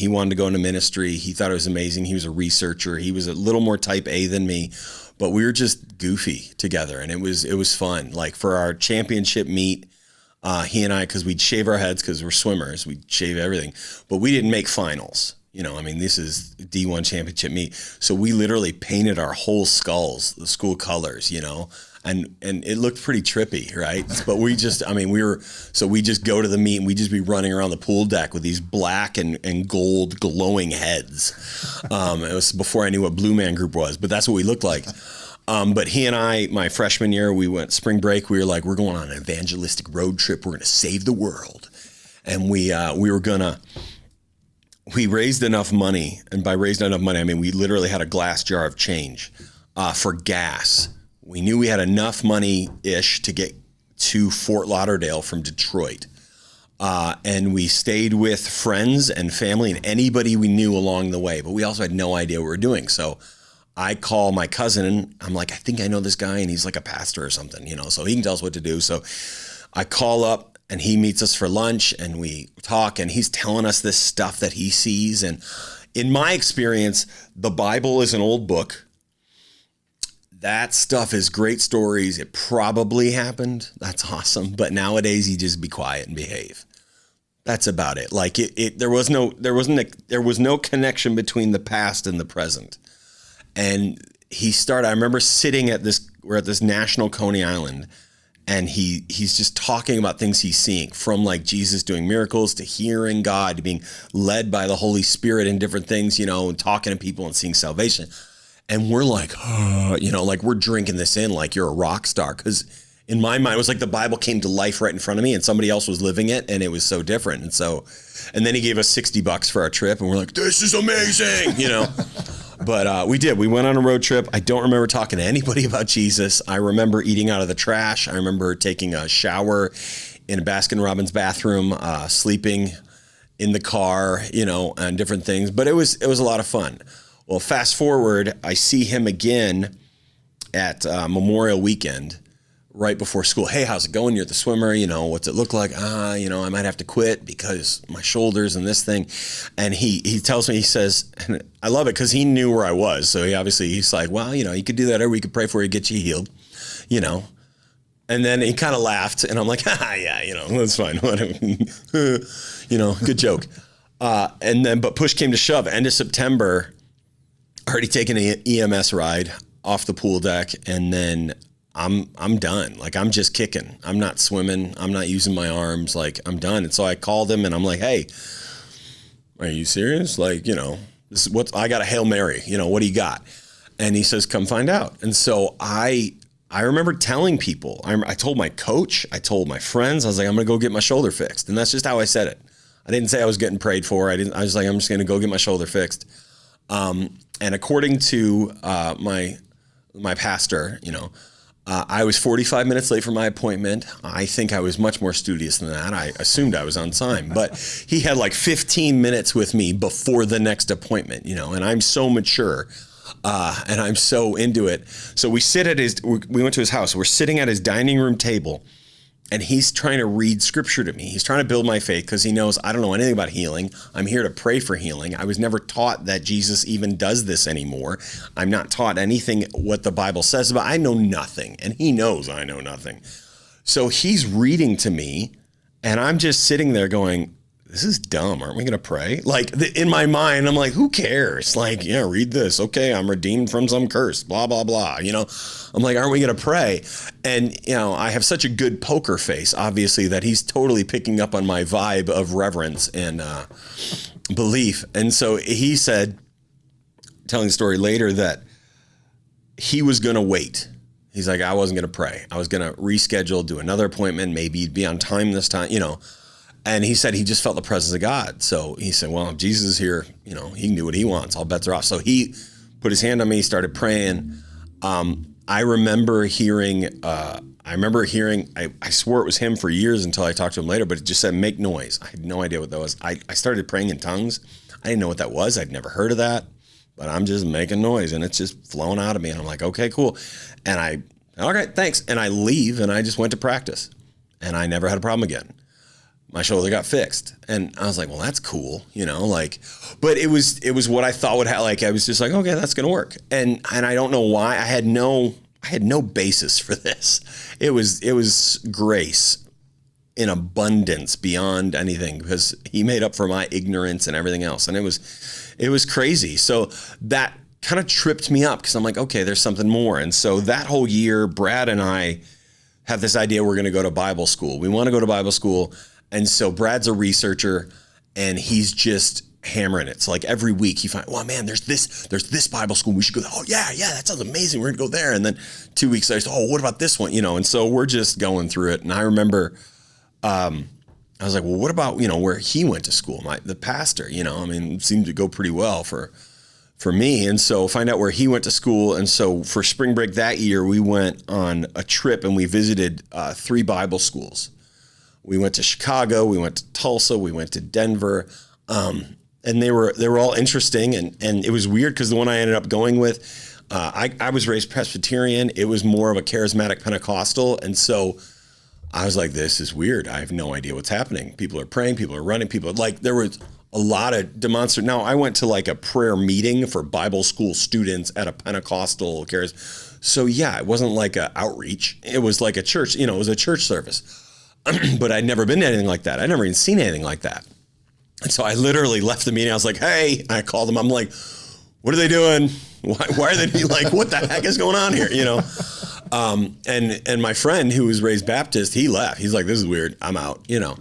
wanted to go into ministry. He thought it was amazing. He was a researcher. He was a little more type A than me, but we were just goofy together. And it was fun. Like for our championship meet, he and I, cause we'd shave our heads cause we're swimmers, we'd shave everything, but we didn't make finals. This is D1 championship meet. So we literally painted our whole skulls, the school colors, and it looked pretty trippy, right? But we just go to the meet and we'd just be running around the pool deck with these black and gold glowing heads. It was before I knew what Blue Man Group was, but that's what we looked like. But he and I, my freshman year, we went spring break. We were like, we're going on an evangelistic road trip. We're going to save the world. And we raised enough money. And by raised enough money, I mean, we literally had a glass jar of change for gas. We knew we had enough money-ish to get to Fort Lauderdale from Detroit. And we stayed with friends and family and anybody we knew along the way. But we also had no idea what we were doing. So I call my cousin and I'm like, I think I know this guy and he's like a pastor or something, so he can tell us what to do. So I call up and he meets us for lunch and we talk and he's telling us this stuff that he sees. And in my experience, the Bible is an old book. That stuff is great stories. It probably happened. That's awesome. But nowadays you just be quiet and behave. That's about it. Like there was no connection between the past and the present. And I remember sitting we're at this national Coney Island, and he's just talking about things he's seeing, from like Jesus doing miracles to hearing God, to being led by the Holy Spirit in different things, and talking to people and seeing salvation. And we're like, like we're drinking this in like you're a rock star. Cause in my mind, it was like the Bible came to life right in front of me and somebody else was living it. And it was so different. And then he gave us $60 for our trip and we're like, this is amazing, But we went on a road trip. I don't remember talking to anybody about Jesus. I remember eating out of the trash. I remember taking a shower in a Baskin-Robbins bathroom, sleeping in the car, and different things. But it was a lot of fun. Well, fast forward, I see him again at Memorial Weekend right before school. Hey, how's it going? You're the swimmer. What's it look like? I might have to quit because my shoulders and this thing. And he tells me, he says, and I love it because he knew where I was. So he's like, well, you could do that, or we could pray for you, get you healed, And then he kind of laughed and I'm like, yeah, that's fine. Good joke. But push came to shove. End of September, already taken an EMS ride off the pool deck, and then I'm done. Like, I'm just kicking. I'm not swimming. I'm not using my arms. Like, I'm done. And so I called him and I'm like, hey, are you serious? Like, this is I got a Hail Mary, what do you got? And he says, come find out. And so I remember telling people, I told my coach, I told my friends, I was like, I'm going to go get my shoulder fixed. And that's just how I said it. I didn't say I was getting prayed for. I was like, I'm just going to go get my shoulder fixed. And according to my pastor, I was 45 minutes late for my appointment. I think I was much more studious than that. I assumed I was on time, but he had like 15 minutes with me before the next appointment, and I'm so mature, and I'm so into it. So we went to his house. We're sitting at his dining room table, and he's trying to read scripture to me. He's trying to build my faith because he knows I don't know anything about healing. I'm here to pray for healing. I was never taught that Jesus even does this anymore. I'm not taught anything what the Bible says about. I know nothing, and he knows I know nothing. So he's reading to me, and I'm just sitting there going, this is dumb. Aren't we going to pray? Like in my mind, I'm like, who cares? Like, yeah, read this. Okay, I'm redeemed from some curse, blah, blah, blah. You know, I'm like, aren't we going to pray? And, you know, I have such a good poker face, obviously, that he's totally picking up on my vibe of reverence and belief. And so he said, telling the story later, that he was going to wait. He's like, I wasn't going to pray. I was going to reschedule, do another appointment, maybe be on time this time, you know. And he said he just felt the presence of God. So he said, well, if Jesus is here, you know, he can do what he wants. All bets are off. So he put his hand on me, started praying. I remember hearing, I swore it was him for years until I talked to him later, but it just said, make noise. I had no idea what that was. I started praying in tongues. I didn't know what that was. I'd never heard of that, but I'm just making noise and it's just flowing out of me. And I'm like, okay, cool. And all right, thanks. And I leave and I just went to practice and I never had a problem again. My shoulder got fixed. And I was like, well, that's cool, you know, like, but it was what I thought would happen. Like, I was just like, okay, that's going to work. And I don't know why. I had no basis for this. It was grace in abundance beyond anything, because he made up for my ignorance and everything else. And it was crazy. So that kind of tripped me up, because I'm like, okay, there's something more. And so that whole year, Brad and I have this idea we're going to go to Bible school. We want to go to Bible school. And so Brad's a researcher and he's just hammering it. So like every week he finds, well, man, there's this Bible school. We should go. Oh yeah. That sounds amazing. We're gonna go there. And then 2 weeks later, oh, what about this one? You know? And so we're just going through it. And I remember, I was like, well, what about, you know, where he went to school? The pastor, you know, I mean, it seemed to go pretty well for me. And so find out where he went to school. And so for spring break that year, we went on a trip and we visited 3 Bible schools. We went to Chicago, we went to Tulsa, we went to Denver, and they were all interesting. And it was weird because the one I ended up going with, I was raised Presbyterian. It was more of a charismatic Pentecostal. And so I was like, this is weird. I have no idea what's happening. People are praying, people are running, there was a lot of demonstration. Now, I went to like a prayer meeting for Bible school students at a Pentecostal So yeah, it wasn't like an outreach. It was like a church, you know, it was a church service. But I'd never been to anything like that. I'd never even seen anything like that. And so I literally left the meeting. I was like, hey, I called them. I'm like, what are they doing? Why are they like, what the heck is going on here? You know? And my friend who was raised Baptist, he left. He's like, this is weird. I'm out, you know?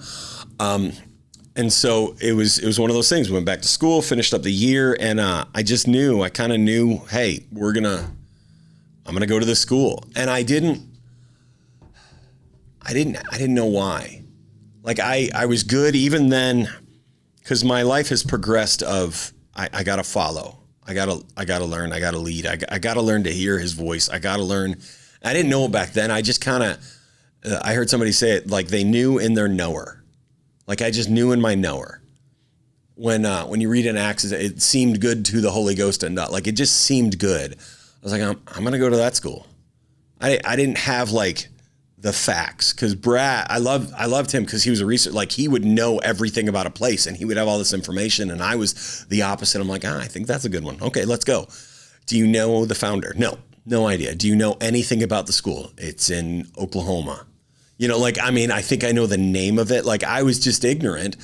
And so it was one of those things. We went back to school, finished up the year. And I kind of knew, hey, I'm going to go to this school. And I didn't know why. Like I was good even then, because my life has progressed of, I got to follow. I got to learn. I got to lead. I got to learn to hear his voice. I got to learn. I didn't know back then. I just kind of, I heard somebody say it, like they knew in their knower. Like I just knew in my knower. When you read in Acts, it seemed good to the Holy Ghost and not, like it just seemed good. I was like, I'm going to go to that school. I didn't have like the facts, because Brad, I loved him because he was a researcher. Like he would know everything about a place and he would have all this information. And I was the opposite. I'm like, I think that's a good one. Okay, let's go. Do you know the founder? No idea. Do you know anything about the school? It's in Oklahoma. You know, like, I mean, I think I know the name of it. Like I was just ignorant,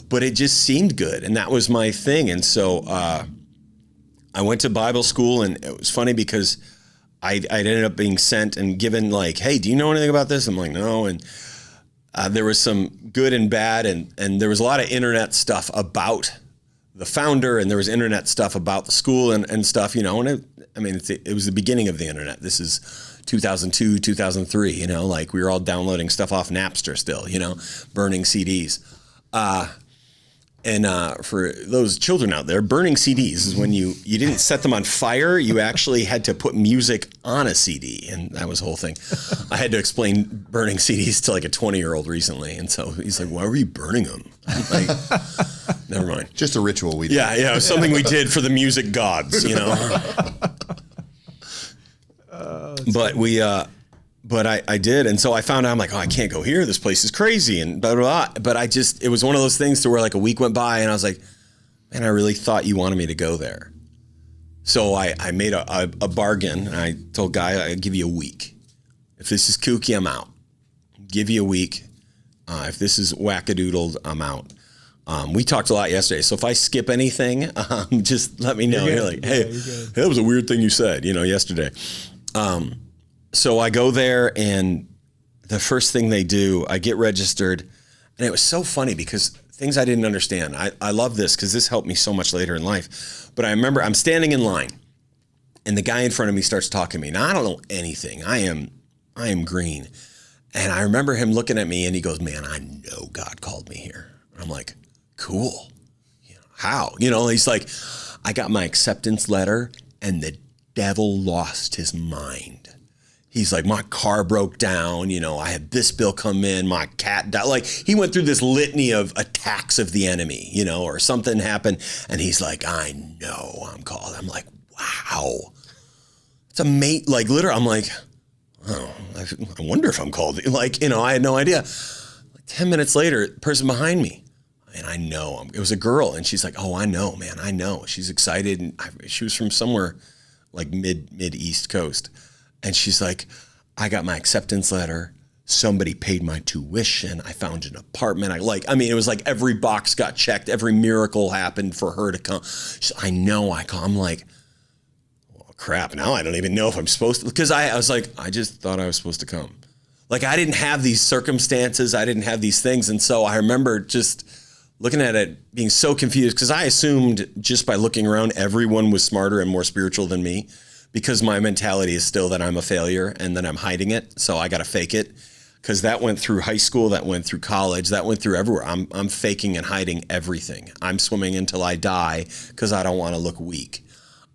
but it just seemed good. And that was my thing. And so I went to Bible school, and it was funny because I ended up being sent and given like, hey, do you know anything about this? I'm like, no. And there was some good and bad. And there was a lot of internet stuff about the founder, and there was internet stuff about the school and stuff, you know. And it was the beginning of the internet. This is 2002, 2003, you know, like we were all downloading stuff off Napster still, you know, burning CDs. And for those children out there, burning CDs is when you didn't set them on fire. You actually had to put music on a CD. And that was the whole thing. I had to explain burning CDs to like a 20-year-old recently. And so he's like, why were you burning them? I'm like, never mind. Just a ritual we did. Yeah. It was something we did for the music gods, you know. But I did. And so I found out, I'm like, oh, I can't go here. This place is crazy and blah, blah, blah. But it was one of those things to where like a week went by and I was like, man, I really thought you wanted me to go there. So I made a bargain, and I told Guy, I'd give you a week. If this is kooky, I'm out. Give you a week. If this is wackadoodled, I'm out. We talked a lot yesterday, so if I skip anything, just let me know. You're like, hey, that was a weird thing you said, yesterday. So I go there, and the first thing they do, I get registered, and it was so funny because things I didn't understand. I love this because this helped me so much later in life. But I remember I'm standing in line, and the guy in front of me starts talking to me. Now, I don't know anything. I am green. And I remember him looking at me, and he goes, man, I know God called me here. And I'm like, cool. How? He's like, I got my acceptance letter, and the devil lost his mind. He's like, my car broke down. I had this bill come in. My cat died. Like, he went through this litany of attacks of the enemy, or something happened. And he's like, I know I'm called. I'm like, wow. It's amazing. Like, literally, I'm like, oh, I wonder if I'm called. Like, I had no idea. Like 10 minutes later, person behind me, and I know it was a girl, and she's like, oh, I know, man, I know. She's excited, and she was from somewhere like mid East Coast, and she's like, I got my acceptance letter. Somebody paid my tuition. I found an apartment. It was like every box got checked. Every miracle happened for her to come. I know I call. I'm like, crap, now I don't even know if I'm supposed to, because I was like, I just thought I was supposed to come. Like, I didn't have these circumstances. I didn't have these things. And so I remember just looking at it, being so confused, because I assumed just by looking around, everyone was smarter and more spiritual than me, because my mentality is still that I'm a failure and that I'm hiding it. So I got to fake it, because that went through high school, that went through college, that went through everywhere. I'm faking and hiding everything. I'm swimming until I die because I don't want to look weak.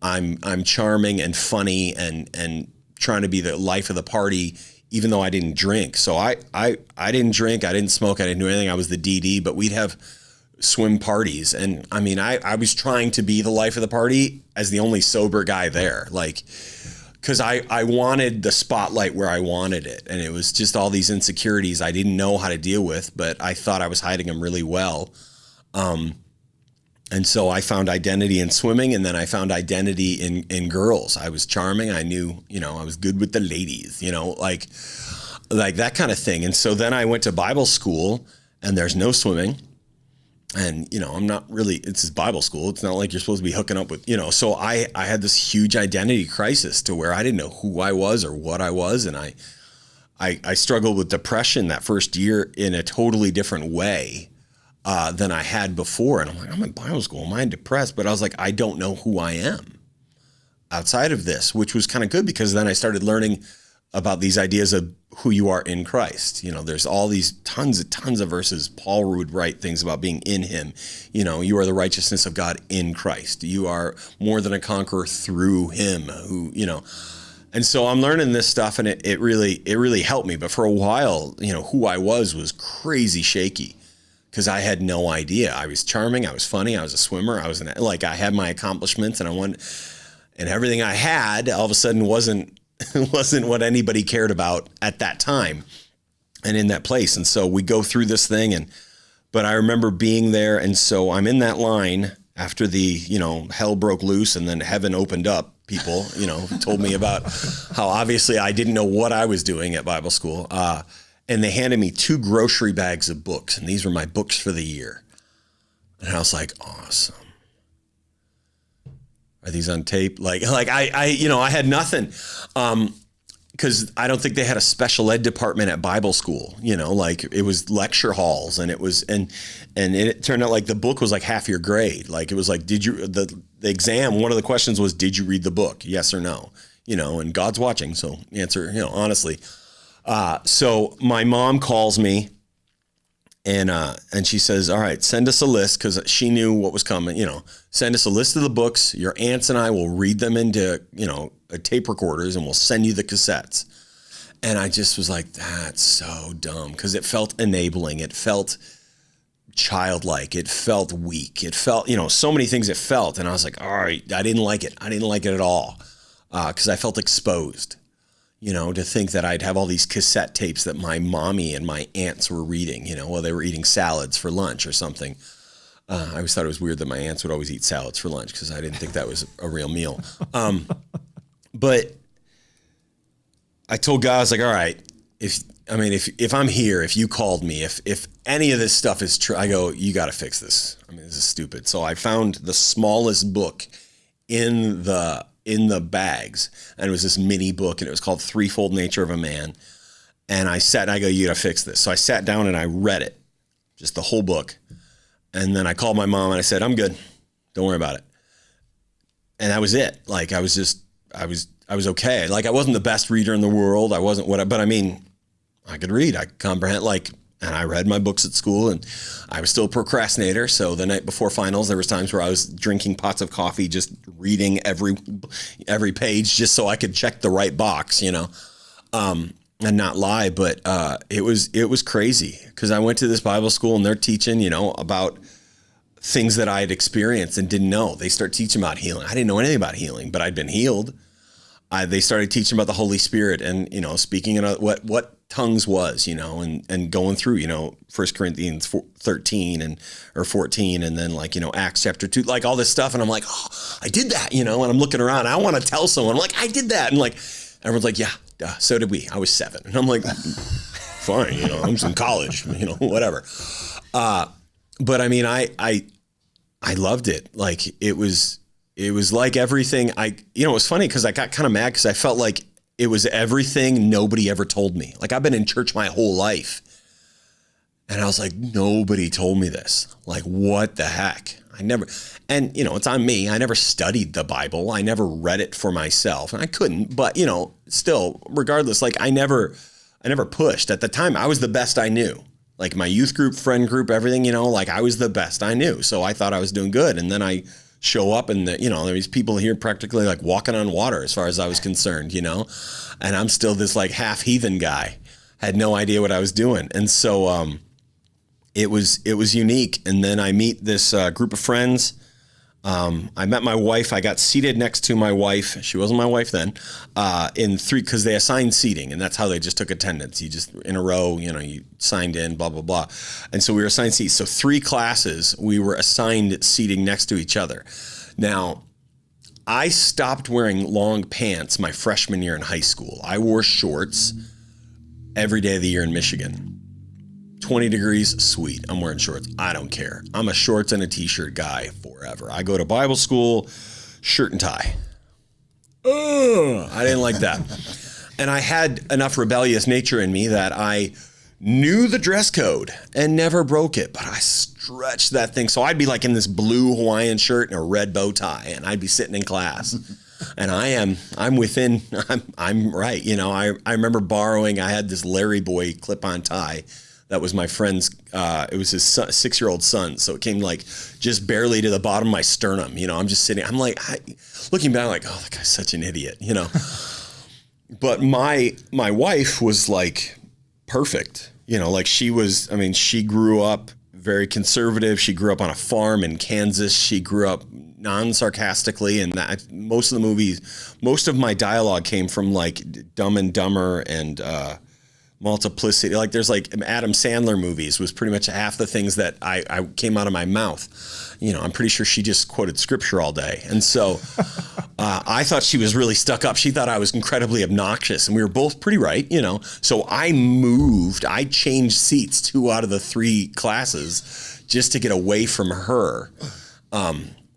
I'm charming and funny and trying to be the life of the party, even though I didn't drink. So I didn't drink, I didn't smoke, I didn't do anything. I was the DD, but we'd have swim parties. And I was trying to be the life of the party as the only sober guy there. Like, cause I wanted the spotlight where I wanted it. And it was just all these insecurities I didn't know how to deal with, but I thought I was hiding them really well. And so I found identity in swimming, and then I found identity in girls. I was charming. I knew, I was good with the ladies, like that kind of thing. And so then I went to Bible school, and there's no swimming. And, I'm not really, it's Bible school. It's not like you're supposed to be hooking up with, so I had this huge identity crisis to where I didn't know who I was or what I was. And I struggled with depression that first year in a totally different way than I had before. And I'm like, I'm in Bible school. Am I depressed? But I was like, I don't know who I am outside of this, which was kind of good, because then I started learning about these ideas of who you are in Christ. There's all these tons of verses. Paul would write things about being in him. You are the righteousness of God in Christ. You are more than a conqueror through him And so I'm learning this stuff, and it really helped me. But for a while, who I was crazy shaky, because I had no idea. I was charming. I was funny. I was a swimmer. I had my accomplishments, and everything I had all of a sudden wasn't what anybody cared about at that time and in that place. And so we go through this thing, but I remember being there. And so I'm in that line after the, hell broke loose, and then heaven opened up. People, told me about how obviously I didn't know what I was doing at Bible school. And they handed me 2 grocery bags of books, and these were my books for the year. And I was like, awesome. Are these on tape? I had nothing. Because I don't think they had a special ed department at Bible school, it was lecture halls, and it was, and it turned out like the book was like half your grade. Like, it was like, the exam, one of the questions was, did you read the book? Yes or no? And God's watching. So answer, honestly. So my mom calls me, and she says, all right, send us a list, because she knew what was coming, send us a list of the books. Your aunts and I will read them into, tape recorders, and we'll send you the cassettes. And I just was like, that's so dumb, because it felt enabling. It felt childlike. It felt weak. It felt, so many things it felt. And I was like, all right, I didn't like it. I didn't like it at all, because I felt exposed. To think that I'd have all these cassette tapes that my mommy and my aunts were reading, while they were eating salads for lunch or something. I always thought it was weird that my aunts would always eat salads for lunch, because I didn't think that was a real meal. But I told God, I was like, all right, I mean, if I'm here, if you called me, if any of this stuff is true, I go, you got to fix this. I mean, this is stupid. So I found the smallest book in the bags, and it was this mini book, and it was called Threefold Nature of a Man. And I sat and I go, you got to fix this. So I sat down and I read it, just the whole book. And then I called my mom and I said, I'm good. Don't worry about it. And that was it. Like, I was okay. Like, I wasn't the best reader in the world. I wasn't but I mean, I could read, I could comprehend, and I read my books at school, and I was still a procrastinator. So the night before finals, there was times where I was drinking pots of coffee, just reading every page just so I could check the right box, and not lie. But it was crazy, because I went to this Bible school and they're teaching, about things that I had experienced and didn't know. They start teaching about healing. I didn't know anything about healing, but I'd been healed. They started teaching about the Holy Spirit and, speaking in what tongues was, and going through, 1 Corinthians 13 or 14. And then Acts chapter 2, all this stuff. And I'm like, oh, I did that, and I'm looking around. I want to tell someone, I'm like, I did that. And everyone's like, yeah, so did we. I was 7. And I'm like, fine, I'm in college, whatever. But I mean, I loved it. Like, it was like everything. It was funny because I got kind of mad because I felt like it was everything nobody ever told me. Like, I've been in church my whole life, and I was like, nobody told me this. Like, what the heck? And it's on me. I never studied the Bible. I never read it for myself, and I couldn't, but still, regardless, I never pushed. At the time, I was the best I knew. Like, my youth group, friend group, everything, I was the best I knew. So I thought I was doing good. And then I show up and, there was people here practically walking on water as far as I was concerned, and I'm still this half heathen guy, had no idea what I was doing. And so it was unique. And then I meet this group of friends. I met my wife. I got seated next to my wife. She wasn't my wife then, because they assigned seating, and that's how they just took attendance. You just in a row, you signed in, blah, blah, blah. And so we were assigned seats. So 3 classes, we were assigned seating next to each other. Now, I stopped wearing long pants my freshman year in high school. I wore shorts every day of the year in Michigan. 20 degrees, sweet. I'm wearing shorts. I don't care. I'm a shorts and a t-shirt guy forever. I go to Bible school, shirt and tie. I didn't like that. And I had enough rebellious nature in me that I knew the dress code and never broke it, but I stretched that thing. So I'd be in this blue Hawaiian shirt and a red bow tie, and I'd be sitting in class. And I'm right. I remember borrowing, I had this Larry Boy clip-on tie. That was my friend's, it was his 6-year-old son. So it came just barely to the bottom of my sternum. I'm just sitting, looking back, oh, that guy's such an idiot, But my wife was perfect, she grew up very conservative. She grew up on a farm in Kansas. She grew up non-sarcastically. And most of my dialogue came from Dumb and Dumber and, Multiplicity. There's Adam Sandler movies was pretty much half the things that I came out of my mouth. I'm pretty sure she just quoted scripture all day. And so I thought she was really stuck up. She thought I was incredibly obnoxious, and we were both pretty right, So I changed seats 2 out of the 3 classes just to get away from her,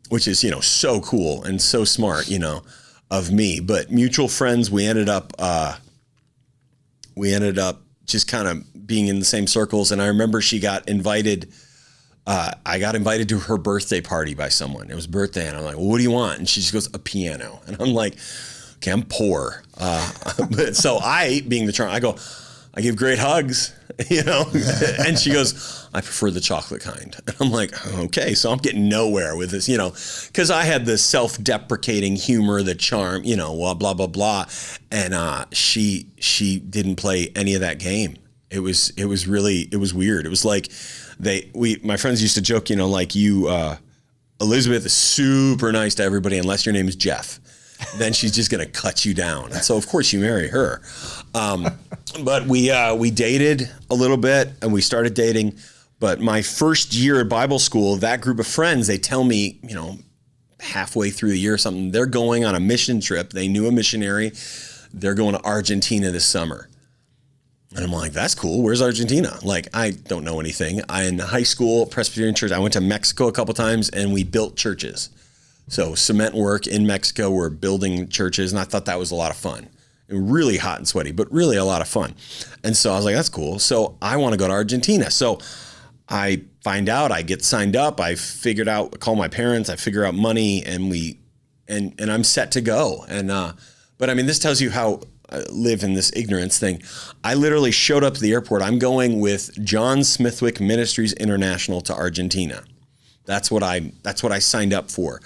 which is, so cool and so smart, of me. But mutual friends, we ended up just kind of being in the same circles. And I remember she got invited. I got invited to her birthday party by someone. It was birthday. And I'm like, well, what do you want? And she just goes, a piano. And I'm like, okay, I'm poor. But so being the charm, I go, I give great hugs, and she goes, I prefer the chocolate kind. And I'm like, okay, so I'm getting nowhere with this, because I had the self-deprecating humor, the charm, blah, blah, blah, blah. And she didn't play any of that game. It was weird. It was my friends used to joke, Elizabeth is super nice to everybody unless your name is Jeff. Then she's just going to cut you down. And so, of course, you marry her. But we dated a little bit, and we started dating. But my first year at Bible school, that group of friends, they tell me, halfway through the year or something, they're going on a mission trip. They knew a missionary. They're going to Argentina this summer. And I'm like, that's cool. Where's Argentina? Like, I don't know anything. In high school, Presbyterian church, I went to Mexico a couple times and we built churches. So cement work in Mexico, we're building churches. And I thought that was a lot of fun. Really hot and sweaty, but really a lot of fun. And so I was like, that's cool. So I want to go to Argentina. So I find out, I get signed up. I figured out, call my parents, I figure out money, and I'm set to go. And, but I mean, this tells you how I live in this ignorance thing. I literally showed up to the airport. I'm going with John Smithwick Ministries International to Argentina. That's what I signed up for.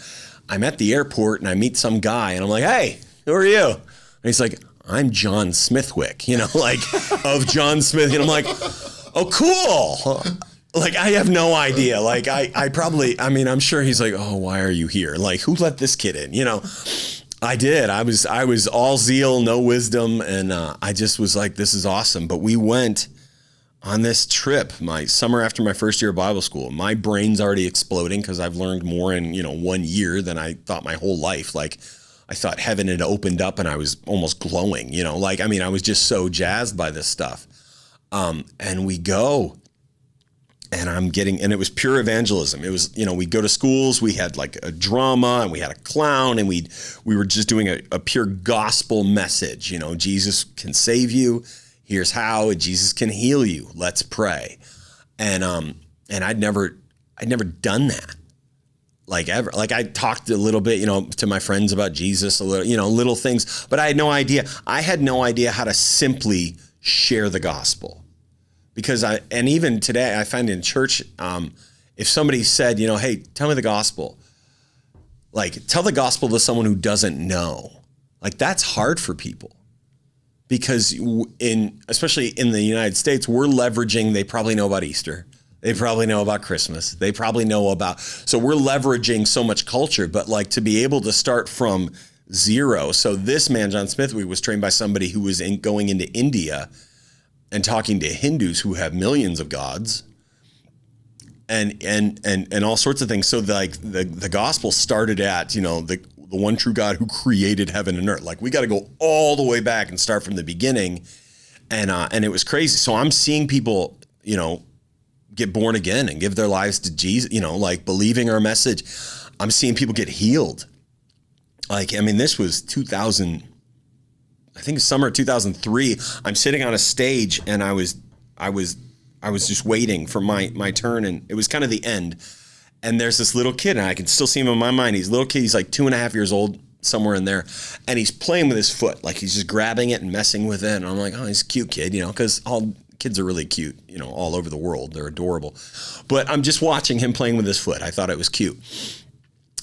I'm at the airport and I meet some guy and I'm like, hey, who are you? And he's like, I'm John Smithwick, like of John Smith. And I'm like, oh, cool. Like, I have no idea. Like, I'm sure he's like, oh, why are you here? Like, who let this kid in? I did. I was all zeal, no wisdom. And I just was like, this is awesome. But we went on this trip, my summer after my first year of Bible school. My brain's already exploding because I've learned more in, 1 year than I thought my whole life. Like, I thought heaven had opened up and I was almost glowing, I was just so jazzed by this stuff. And we go and it was pure evangelism. It was, we'd go to schools, we had like a drama and we had a clown and we were just doing a pure gospel message. Jesus can save you. Here's how. Jesus can heal you. Let's pray. And I'd never done that. Like ever. Like I talked a little bit, to my friends about Jesus, a little, little things, but I had no idea. I had no idea how to simply share the gospel. Because and even today I find in church, if somebody said, hey, tell me the gospel, like tell the gospel to someone who doesn't know, like that's hard for people. Because especially in the United States, we're leveraging, they probably know about Easter. They probably know about Christmas. They probably know so we're leveraging so much culture, but like to be able to start from zero. So this man, John Smith, was trained by somebody who was going into India and talking to Hindus who have millions of gods and all sorts of things. So like the gospel started at, the one true God who created heaven and earth. Like we got to go all the way back and start from the beginning. And it was crazy. So I'm seeing people, get born again and give their lives to Jesus, like believing our message. I'm seeing people get healed. Like, this was 2000, I think summer 2003. I'm sitting on a stage and I was just waiting for my turn, and it was kind of the end. And there's this little kid, and I can still see him in my mind. He's a little kid. He's like 2.5 years old, somewhere in there. And he's playing with his foot. Like he's just grabbing it and messing with it. And I'm like, oh, he's a cute kid, because all kids are really cute, all over the world. They're adorable. But I'm just watching him playing with his foot. I thought it was cute.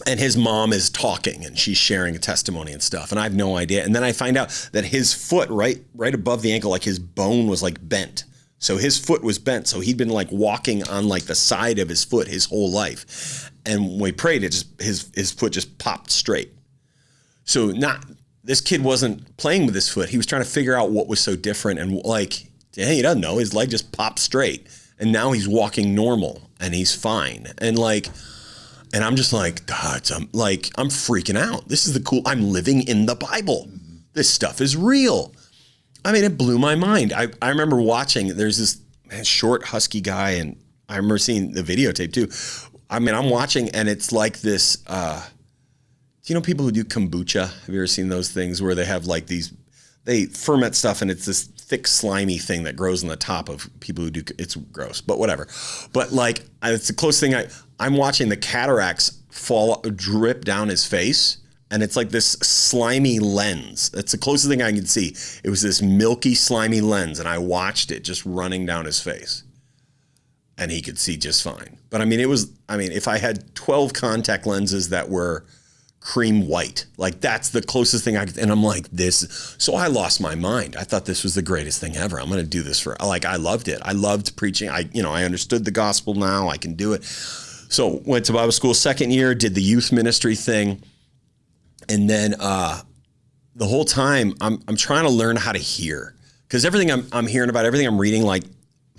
And his mom is talking and she's sharing a testimony and stuff. And I have no idea. And then I find out that his foot right above the ankle, like his bone was like bent. So his foot was bent. So he'd been like walking on like the side of his foot his whole life. And when we prayed, his foot just popped straight. So this kid wasn't playing with his foot. He was trying to figure out what was so different. And like, he doesn't know. His leg just popped straight. And now he's walking normal and he's fine. And I'm just like, God, I'm freaking out. This is I'm living in the Bible. This stuff is real. It blew my mind. I remember watching, there's this short, husky guy, and I remember seeing the videotape too. I'm watching, and it's like this, do you know people who do kombucha? Have you ever seen those things where they have like they ferment stuff, and it's this thick, slimy thing that grows on the top of people who do, it's gross, but whatever. But like, it's the closest thing I'm watching the cataracts drip down his face. And it's like this slimy lens. That's the closest thing I could see. It was this milky, slimy lens, and I watched it just running down his face. And he could see just fine. But if I had 12 contact lenses that were cream white, like that's the closest thing I could, and I'm like, this. So I lost my mind. I thought this was the greatest thing ever. I'm going to do this I loved it. I loved preaching. I understood the gospel now. I can do it. So went to Bible school second year, did the youth ministry thing. And then the whole time I'm trying to learn how to hear, because everything I'm hearing about, everything I'm reading, like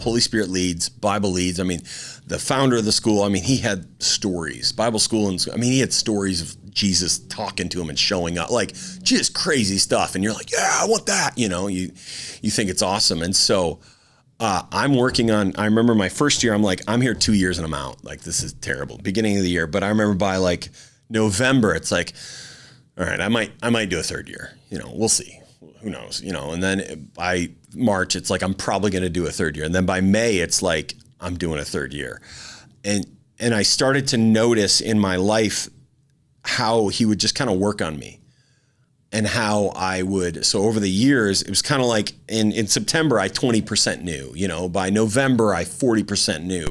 Holy Spirit leads, Bible leads. I mean, the founder of the school, I mean, he had stories, Bible school. And I mean, he had stories of Jesus talking to him and showing up, like just crazy stuff. And you're like, yeah, I want that. You know, you think it's awesome. And so I'm working on, I remember my first year, I'm like, I'm here 2 years and I'm out. Like, this is terrible. Beginning of the year. But I remember by like November, it's like, all right, I might do a third year. You know, we'll see. Who knows, you know, and then by March, it's like, I'm probably going to do a third year. And then by May, it's like, I'm doing a third year. And I started to notice in my life how he would just kind of work on me and how I would. So over the years, it was kind of like in September, I 20% knew, you know, by November, I 40% knew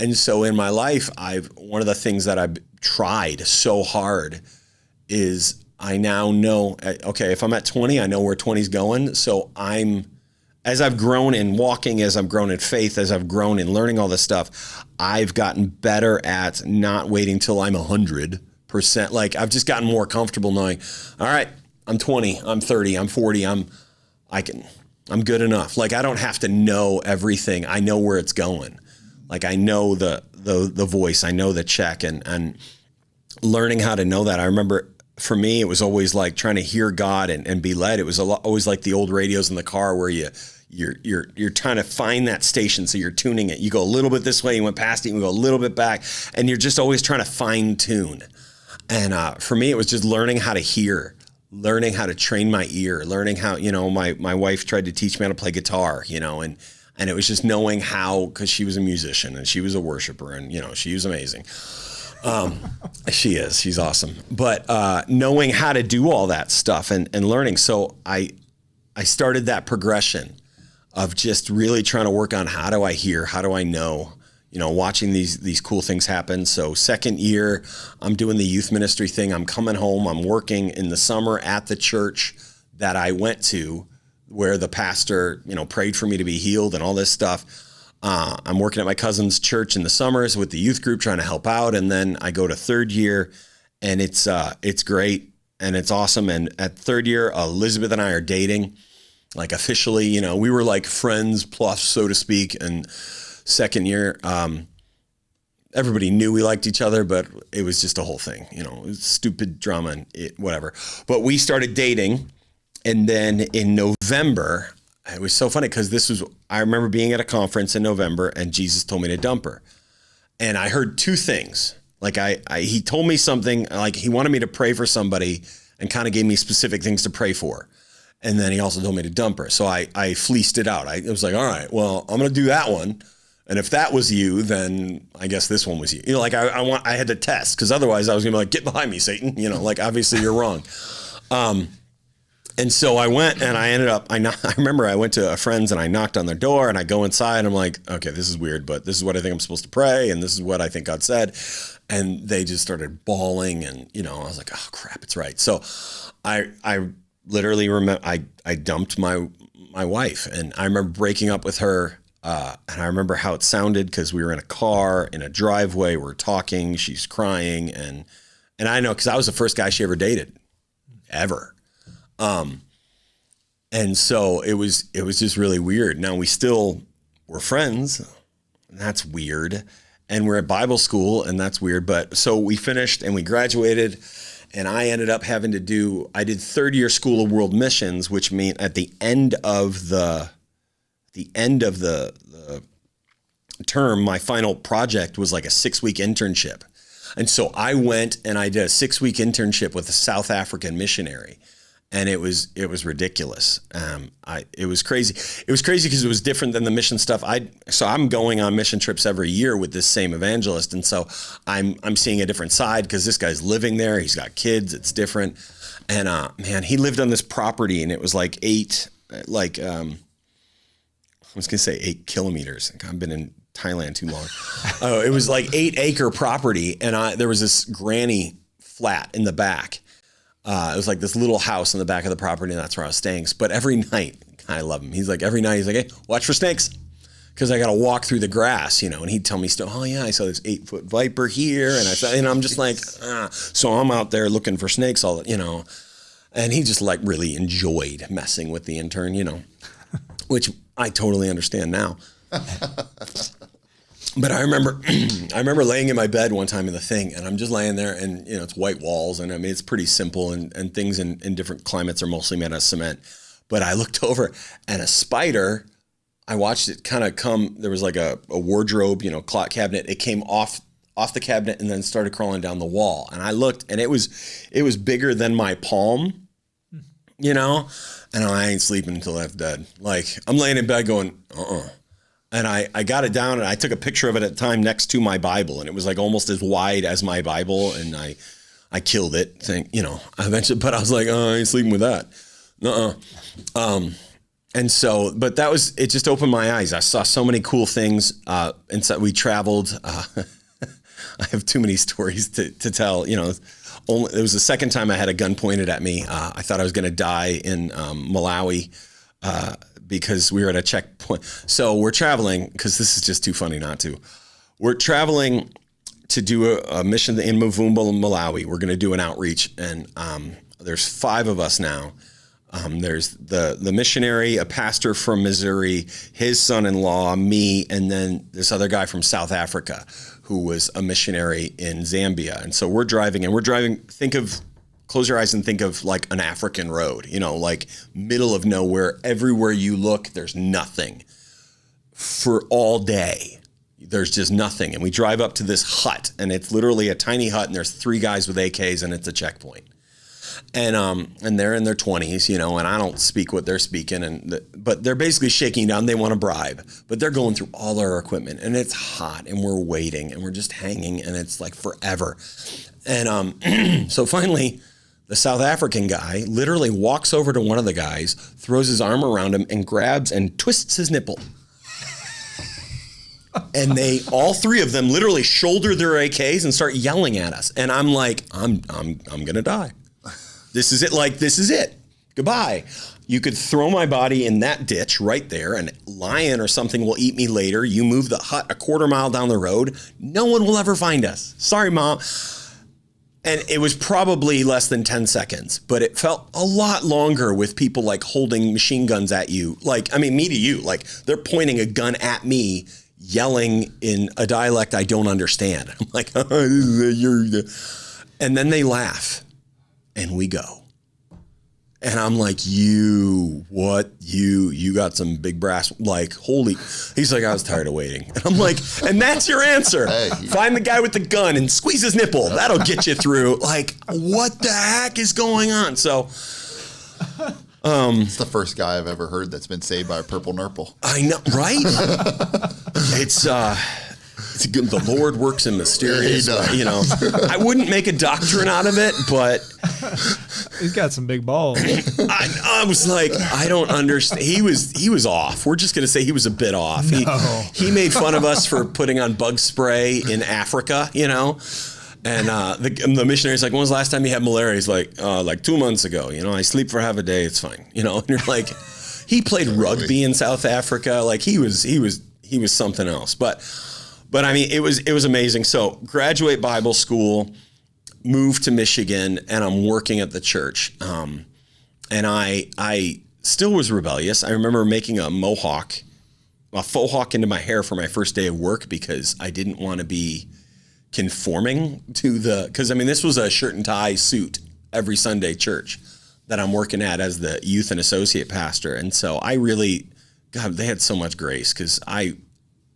and so in my life, one of the things that I've tried so hard is I now know, okay, if I'm at 20, I know where 20 is going. So as I've grown in walking, as I've grown in faith, as I've grown in learning all this stuff, I've gotten better at not waiting till I'm 100%. Like, I've just gotten more comfortable knowing, all right, I'm 20, I'm 30, I'm 40, I'm good enough. Like, I don't have to know everything. I know where it's going. Like, I know the voice, I know the check, and learning how to know that. I remember, for me, it was always like trying to hear God and be led. It was always like the old radios in the car where you're trying to find that station. So you're tuning it. You go a little bit this way, you went past it, you go a little bit back, and you're just always trying to fine tune. And for me, it was just learning how to hear, learning how to train my ear, learning how, you know, my wife tried to teach me how to play guitar, you know, and it was just knowing how, because she was a musician and she was a worshiper, and, you know, she was amazing. She's awesome. But knowing how to do all that stuff and learning. So I started that progression of just really trying to work on, how do I hear? How do I know? You know, watching these cool things happen. So second year, I'm doing the youth ministry thing. I'm coming home. I'm working in the summer at the church that I went to, where the pastor, you know, prayed for me to be healed and all this stuff. I'm working at my cousin's church in the summers with the youth group, trying to help out. And then I go to third year, and it's great and it's awesome. And at third year, Elizabeth and I are dating, like officially, you know, we were like friends plus, so to speak. And second year, everybody knew we liked each other, but it was just a whole thing, you know, it was stupid drama and whatever. But we started dating. And then in November, it was so funny because I remember being at a conference in November, and Jesus told me to dump her. And I heard two things. Like he told me something, like he wanted me to pray for somebody and kind of gave me specific things to pray for. And then he also told me to dump her. So I fleeced it out. It was like, all right, well, I'm going to do that one. And if that was you, then I guess this one was you. You know, like I had to test, because otherwise I was going to be like, get behind me, Satan. You know, like, obviously you're wrong. And so I went, and I ended up, I remember I went to a friend's and I knocked on their door, and I go inside and I'm like, okay, this is weird, but this is what I think I'm supposed to pray. And this is what I think God said. And they just started bawling, and, you know, I was like, oh crap, it's right. So I literally remember, I dumped my wife, and I remember breaking up with her. And I remember how it sounded, because we were in a car in a driveway, we're talking, she's crying. And I know, because I was the first guy she ever dated, ever. And so it was just really weird. Now we're friends, and that's weird. And we're at Bible school, and that's weird. But so we finished and we graduated, and I ended up having to I did third year School of World Missions, which mean at the end of the term, my final project was like a 6-week internship. And so I went and I did a 6-week internship with a South African missionary. And it was ridiculous. It was crazy. It was crazy because it was different than the mission stuff. So I'm going on mission trips every year with this same evangelist. And so I'm seeing a different side, because this guy's living there. He's got kids. It's different. And man, he lived on this property, and it was like I was going to say 8 kilometers. I've been in Thailand too long. It was like 8-acre property. And there was this granny flat in the back. It was like this little house in the back of the property, and that's where I was staying. But every night, I love him. He's like, every night, he's like, hey, watch for snakes, because I got to walk through the grass, you know. And he'd tell me, oh yeah, I saw this 8-foot viper here, and I'm just like, So I'm out there looking for snakes, you know. And he just like really enjoyed messing with the intern, you know, which I totally understand now. But I remember laying in my bed one time in the thing, and I'm just laying there, and it's white walls, and I mean it's pretty simple, and things in different climates are mostly made out of cement. But I looked over, and a spider, I watched it kind of come. There was like a wardrobe, clock cabinet. It came off the cabinet and then started crawling down the wall. And I looked, and it was bigger than my palm, and I ain't sleeping until I'm dead. Like I'm laying in bed going, And I got it down, and I took a picture of it at the time next to my Bible, and it was like almost as wide as my Bible, and I killed it, eventually, but I was like, I ain't sleeping with that. And so, but it just opened my eyes. I saw so many cool things. And so we traveled, I have too many stories to tell, it was the second time I had a gun pointed at me. I thought I was going to die in Malawi, because we were at a checkpoint. So we're traveling, because this is just too funny not to. We're traveling to do a mission in Mvumba, Malawi. We're going to do an outreach, and there's 5 of us now. There's the missionary, a pastor from Missouri, his son-in-law, me, and then this other guy from South Africa who was a missionary in Zambia. And so we're driving, close your eyes and think of like an African road, like middle of nowhere. Everywhere you look, there's nothing for all day. There's just nothing. And we drive up to this hut, and it's literally a tiny hut, and there's 3 guys with AKs, and it's a checkpoint. And they're in their 20s, and I don't speak what they're speaking, but they're basically shaking down. They want to bribe, but they're going through all our equipment, and it's hot, and we're waiting, and we're just hanging, and it's like forever. And so finally, the South African guy literally walks over to one of the guys, throws his arm around him, and grabs and twists his nipple. And all 3 of them literally shoulder their AKs and start yelling at us. And I'm like, I'm gonna die. This is it. Like, this is it. Goodbye. You could throw my body in that ditch right there, and a lion or something will eat me later. You move the hut a quarter mile down the road. No one will ever find us. Sorry, Mom. And it was probably less than 10 seconds, but it felt a lot longer with people like holding machine guns at you. Like, I mean, me to you, like they're pointing a gun at me, yelling in a dialect I don't understand. I'm like, and then they laugh. And we go. And I'm like, you got some big brass, like, holy. He's like, I was tired of waiting. And I'm like, and that's your answer. Hey. Find the guy with the gun and squeeze his nipple. That'll get you through. Like, what the heck is going on? So, it's the first guy I've ever heard that's been saved by a purple nurple. I know, right? It's good. The Lord works in mysterious, I wouldn't make a doctrine out of it, but he's got some big balls. I was like, I don't understand. He was off. We're just going to say he was a bit off. No. He made fun of us for putting on bug spray in Africa, and the missionary's like, when was the last time you had malaria? He's like 2 months ago. I sleep for half a day. It's fine. And you're like, he played rugby in South Africa. Like he was something else. But I mean, it was amazing. So graduate Bible school, moved to Michigan, and I'm working at the church. And I still was rebellious. I remember making a faux hawk into my hair for my first day of work because I didn't want to be conforming to because I mean, this was a shirt and tie suit every Sunday church that I'm working at as the youth and associate pastor. And so they had so much grace because I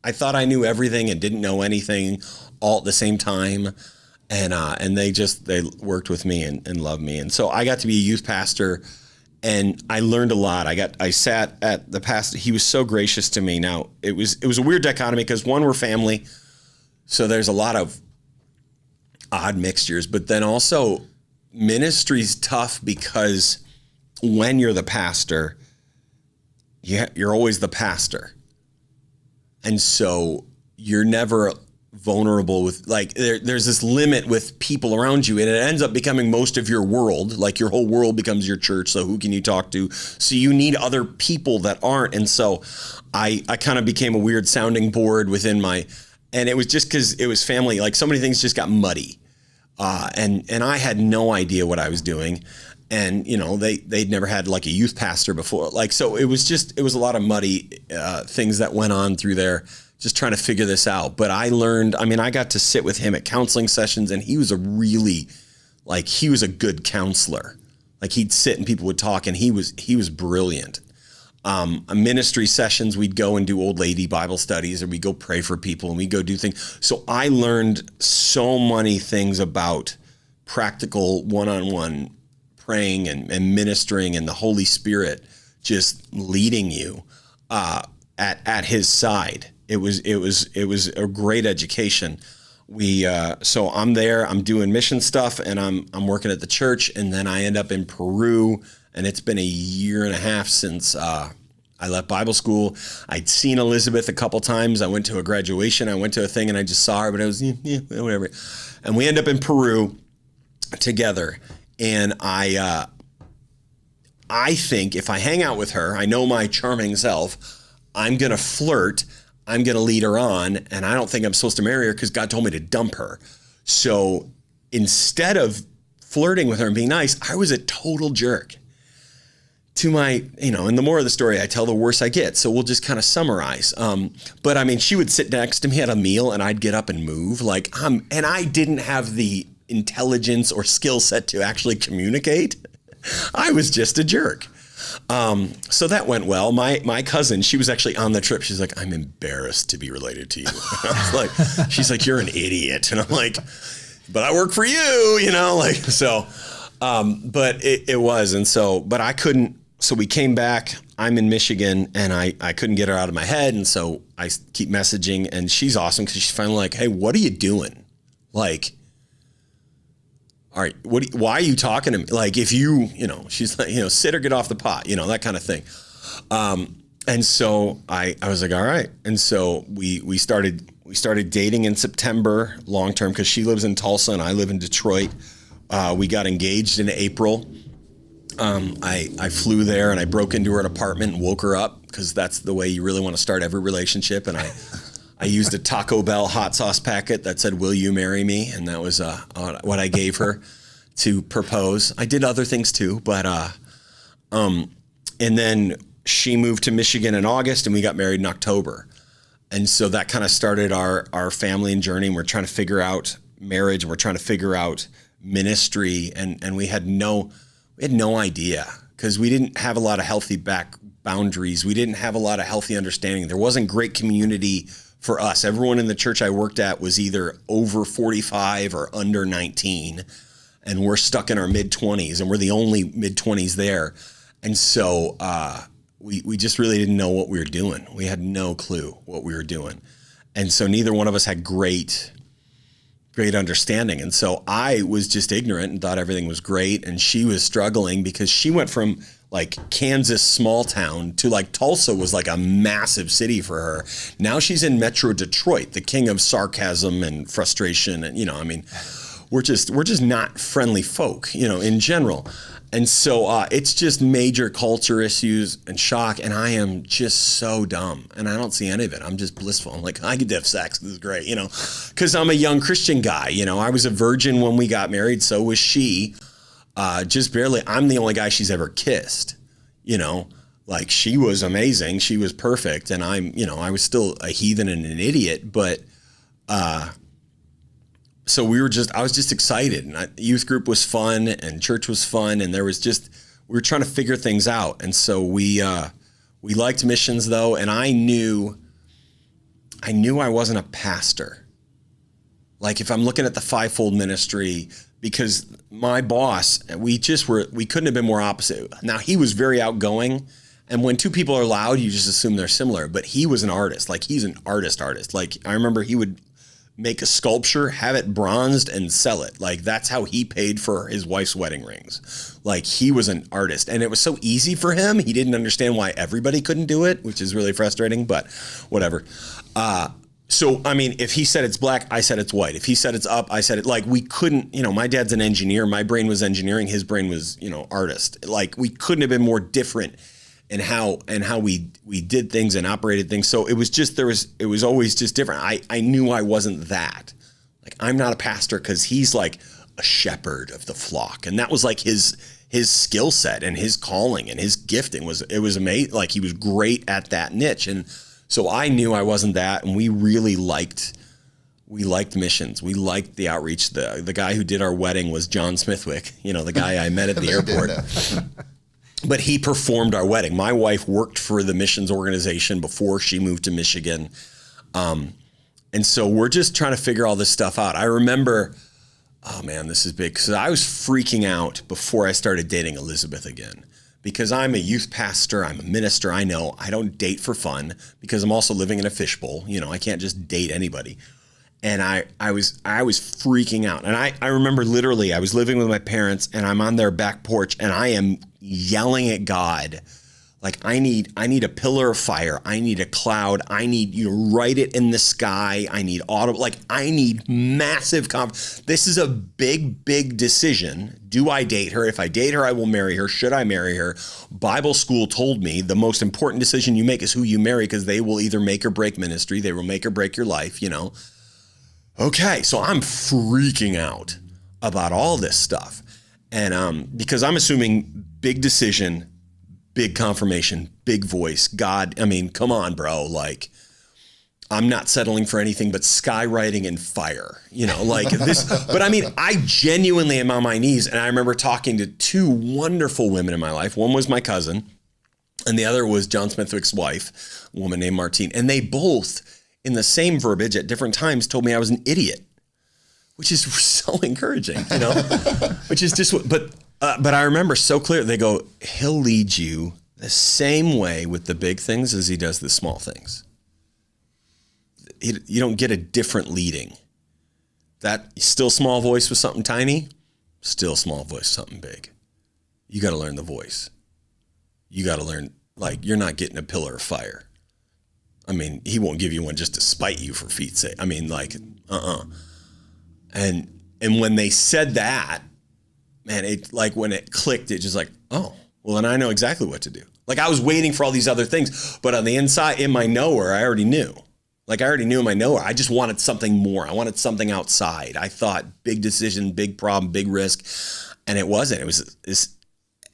thought I knew everything and didn't know anything all at the same time. And they worked with me and loved me. And so I got to be a youth pastor, and I learned a lot. I sat at the pastor. He was so gracious to me. Now it was a weird dichotomy because one, we're family. So there's a lot of odd mixtures, but then also ministry's tough because when you're the pastor, you're always the pastor. And so you're never vulnerable with, like, there's this limit with people around you, and it ends up becoming most of your world. Like your whole world becomes your church. So who can you talk to? So you need other people that aren't. And so I kind of became a weird sounding board within and it was just because it was family. Like so many things just got muddy. And I had no idea what I was doing. And, you know, they'd never had like a youth pastor before. Like, so it was a lot of muddy things that went on through there, just trying to figure this out. But I learned, I mean, I got to sit with him at counseling sessions, and he was a good counselor. Like, he'd sit and people would talk, and he was brilliant. Ministry sessions, we'd go and do old lady Bible studies, or we'd go pray for people, and we'd go do things. So I learned so many things about practical one-on-one praying and ministering, and the Holy Spirit just leading you at his side. It was a great education. So I'm there, I'm doing mission stuff, and I'm working at the church, and then I end up in Peru, and it's been a year and a half since I left Bible school. I'd seen Elizabeth a couple times. I went to a graduation, I went to a thing, and I just saw her, but it was whatever. And we end up in Peru together. And I think if I hang out with her, I know my charming self, I'm going to flirt, I'm going to lead her on, and I don't think I'm supposed to marry her because God told me to dump her. So instead of flirting with her and being nice, I was a total jerk to my, and the more of the story I tell, the worse I get. So we'll just kind of summarize. But I mean, she would sit next to me at a meal, and I'd get up and move and I didn't have the intelligence or skill set to actually communicate. I was just a jerk. So that went well. My cousin, she was actually on the trip. She's like, I'm embarrassed to be related to you. I was like, she's like, you're an idiot. And I'm like, but I work for you, so, but it was. And so, but I couldn't, so we came back, I'm in Michigan, and I couldn't get her out of my head. And so I keep messaging, and she's awesome, because she's finally like, hey, what are you doing? Like, all right, why are you talking to me? Like, if she's like, sit or get off the pot, that kind of thing. And so I was like, all right. And so we started dating in September, long-term, because she lives in Tulsa and I live in Detroit. We got engaged in April. I flew there and I broke into her apartment and woke her up, because that's the way you really want to start every relationship. And I used a Taco Bell hot sauce packet that said, will you marry me? And that was what I gave her to propose. I did other things too, but and then she moved to Michigan in August, and we got married in October. And so that kind of started our family and journey. And we're trying to figure out marriage, and we're trying to figure out ministry, and we had no idea, because we didn't have a lot of healthy boundaries. We didn't have a lot of healthy understanding. There wasn't great community for us. Everyone in the church I worked at was either over 45 or under 19, and we're stuck in our mid-20s, and we're the only mid-20s there. And so we just really didn't know what we were doing. We had no clue what we were doing. And so neither one of us had great understanding. And so I was just ignorant and thought everything was great, and she was struggling, because she went from like Kansas small town to like Tulsa was like a massive city for her. Now she's in Metro Detroit, the king of sarcasm and frustration. And, we're just not friendly folk, in general. And so it's just major culture issues and shock. And I am just so dumb, and I don't see any of it. I'm just blissful. I'm like, I get to have sex. This is great, because I'm a young Christian guy. I was a virgin when we got married. So was she. Just barely. I'm the only guy she's ever kissed, like she was amazing. She was perfect. And I was still a heathen and an idiot, but, so I was just excited, and youth group was fun, and church was fun. And we were trying to figure things out. And so we liked missions though. And I knew I wasn't a pastor. Like, if I'm looking at the fivefold ministry, because my boss, we couldn't have been more opposite. Now, he was very outgoing, and when two people are loud, you just assume they're similar, but he was an artist. Like, he's an artist. Like, I remember he would make a sculpture, have it bronzed, and sell it. Like, that's how he paid for his wife's wedding rings. Like, he was an artist, and it was so easy for him. He didn't understand why everybody couldn't do it, which is really frustrating, but whatever. So, I mean, if he said it's black, I said it's white. If he said it's up, I said it. Like, we couldn't, my dad's an engineer. My brain was engineering. His brain was, artist. Like, we couldn't have been more different in how we did things and operated things. So it was just, it was always just different. I knew I wasn't that. Like, I'm not a pastor, because he's like a shepherd of the flock. And that was like his his skill set and his calling and his gifting was amazing. Like he was great at that niche. And so I knew I wasn't that. And we really liked missions. We liked the outreach. The guy who did our wedding was John Smithwick, the guy I met at the airport. But he performed our wedding. My wife worked for the missions organization before she moved to Michigan. And so we're just trying to figure all this stuff out. I remember, oh man, this is big. Because I was freaking out before I started dating Elizabeth again. Because I'm a youth pastor, I'm a minister. I know I don't date for fun because I'm also living in a fishbowl. I can't just date anybody. And I was freaking out. And I remember literally I was living with my parents and I'm on their back porch and I am yelling at God. Like I need a pillar of fire. I need a cloud. I need you to write it in the sky. I need audible. Like I need massive This is a big, big decision. Do I date her? If I date her, I will marry her. Should I marry her? Bible school told me the most important decision you make is who you marry because they will either make or break ministry. They will make or break your life, Okay, so I'm freaking out about all this stuff. And because I'm assuming big decision, big confirmation, big voice, God, come on, bro. Like, I'm not settling for anything but skywriting and fire, like this. But I genuinely am on my knees. And I remember talking to two wonderful women in my life. One was my cousin and the other was John Smithwick's wife, a woman named Martine. And they both, in the same verbiage at different times, told me I was an idiot, which is so encouraging, which is just, but I remember so clear, they go, he'll lead you the same way with the big things as he does the small things. You don't get a different leading. That still small voice was something tiny, still small voice, something big. You got to learn the voice. You got to learn, you're not getting a pillar of fire. He won't give you one just to spite you for feet's sake. And when they said that, man, when it clicked, it just oh, well, then I know exactly what to do. I was waiting for all these other things, but on the inside, in my knower, I already knew. I already knew in my knower. I just wanted something more. I wanted something outside. I thought big decision, big problem, big risk, and it wasn't. It was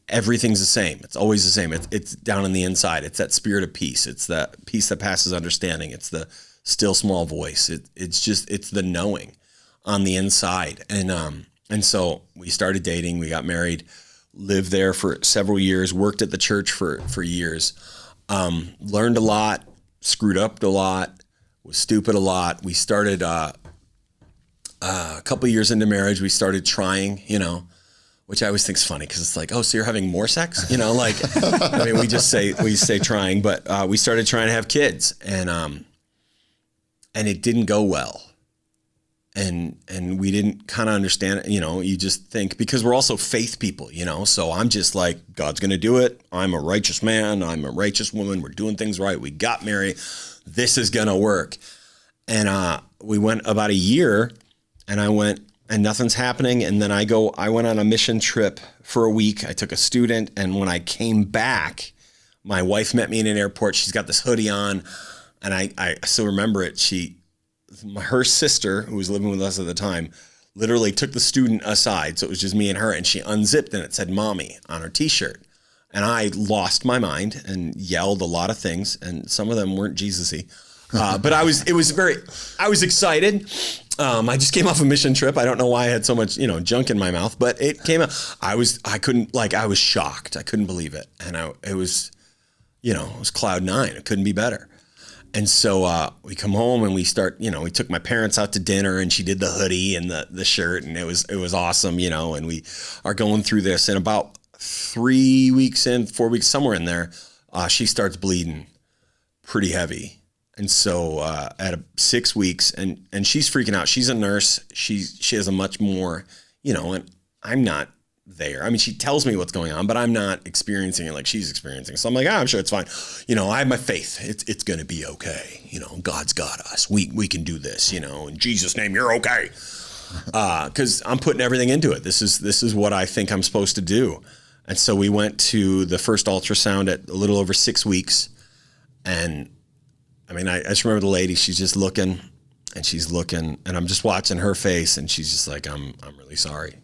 everything's the same. It's always the same. It's down on the inside. It's that spirit of peace. It's that peace that passes understanding. It's the still small voice. It's the knowing on the inside. And so we started dating. We got married, lived there for several years, worked at the church for years, learned a lot, screwed up a lot, was stupid a lot. We started a couple of years into marriage. We started trying, which I always think is funny because it's oh, so you're having more sex? We say trying, but we started trying to have kids and it didn't go well. And we didn't kind of understand it, you just think, because we're also faith people, so I'm just God's going to do it. I'm a righteous man. I'm a righteous woman. We're doing things right. We got married. This is going to work. And we went about a year and I went, and nothing's happening. And then I went on a mission trip for a week. I took a student. And when I came back, my wife met me in an airport. She's got this hoodie on. And I still remember it. Her sister, who was living with us at the time, literally took the student aside. So it was just me and her. And she unzipped and it said mommy on her t-shirt. And I lost my mind and yelled a lot of things. And some of them weren't Jesus-y. But I was excited. I just came off a mission trip. I don't know why I had so much, junk in my mouth, but it came out. I was shocked. I couldn't believe it. And it was cloud nine. It couldn't be better. And so we come home and we start, we took my parents out to dinner and she did the hoodie and the shirt and it was awesome, and we are going through this. And about 3 weeks in, 4 weeks, somewhere in there, she starts bleeding pretty heavy. And so at 6 weeks, and she's freaking out. She's a nurse. She has a much more, and I'm not there. She tells me what's going on, but I'm not experiencing it like she's experiencing. So I'm I'm sure it's fine. I have my faith. It's going to be okay. God's got us. We can do this, in Jesus' name, you're okay. Because I'm putting everything into it. This is what I think I'm supposed to do. And so we went to the first ultrasound at a little over 6 weeks. And I just remember the lady, she's just looking and she's looking and I'm just watching her face and she's just I'm really sorry.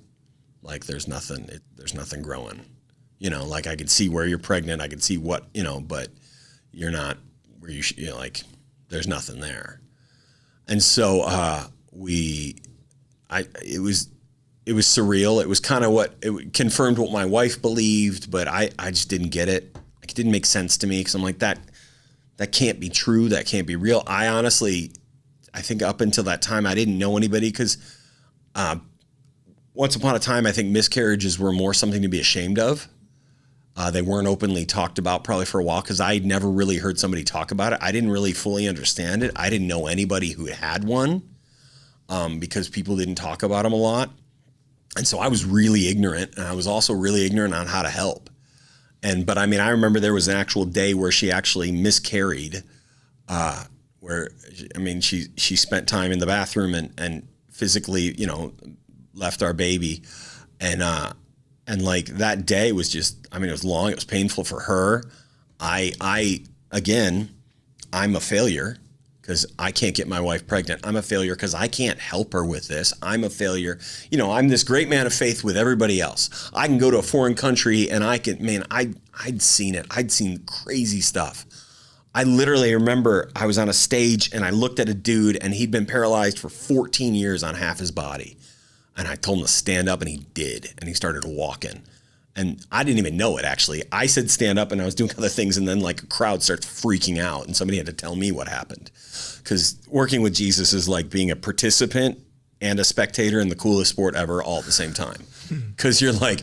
Like there's nothing growing, you know, like I could see where you're pregnant. I could see what, you know, but you're not where you should, you know, like there's nothing there. And so, it was surreal. It was kind of it confirmed what my wife believed, but I just didn't get it. It didn't make sense to me because I'm like, that can't be true. That can't be real. I honestly, I think up until that time, I didn't know anybody because once upon a time, I think miscarriages were more something to be ashamed of. They weren't openly talked about probably for a while because I never really heard somebody talk about it. I didn't really fully understand it. I didn't know anybody who had one because people didn't talk about them a lot. And so I was really ignorant, and I was also really ignorant on how to help. But I mean, I remember there was an actual day where she actually miscarried, where, I mean, she spent time in the bathroom and physically, you know, left our baby. And like that day was just, I mean, it was long, it was painful for her. Again, I'm a failure because I can't get my wife pregnant. I'm a failure because I can't help her with this. I'm a failure. You know, I'm this great man of faith with everybody else. I can go to a foreign country and I'd seen it. I'd seen crazy stuff. I literally remember I was on a stage and I looked at a dude and he'd been paralyzed for 14 years on half his body. And I told him to stand up and he did. And he started walking. And I didn't even know it, actually. I said stand up and I was doing other things. And then like a crowd starts freaking out and somebody had to tell me what happened. Because working with Jesus is like being a participant and a spectator in the coolest sport ever all at the same time. Because you're like,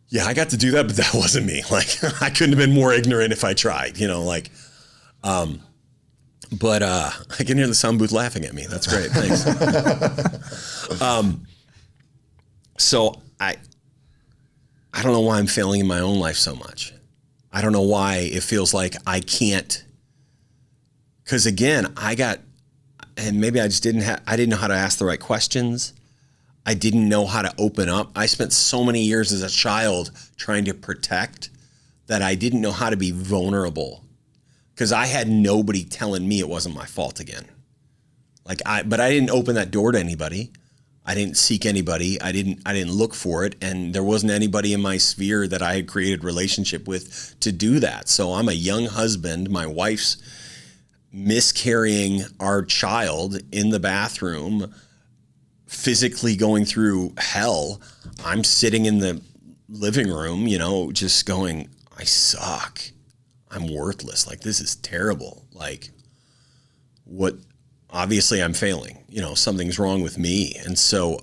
yeah, I got to do that, but that wasn't me. Like I couldn't have been more ignorant if I tried, you know, like, but I can hear the sound booth laughing at me. That's great. Thanks. So I don't know why I'm failing in my own life so much. I don't know why it feels like I can't. Because again, and maybe I didn't know how to ask the right questions. I didn't know how to open up. I spent so many years as a child trying to protect that I didn't know how to be vulnerable because I had nobody telling me it wasn't my fault again. But I didn't open that door to anybody. I didn't seek anybody. I didn't look for it. And there wasn't anybody in my sphere that I had created relationship with to do that. So I'm a young husband. My wife's miscarrying our child in the bathroom, physically going through hell. I'm sitting in the living room, you know, just going, I suck. I'm worthless. Like, this is terrible. Like, what? Obviously I'm failing, you know, something's wrong with me. And so,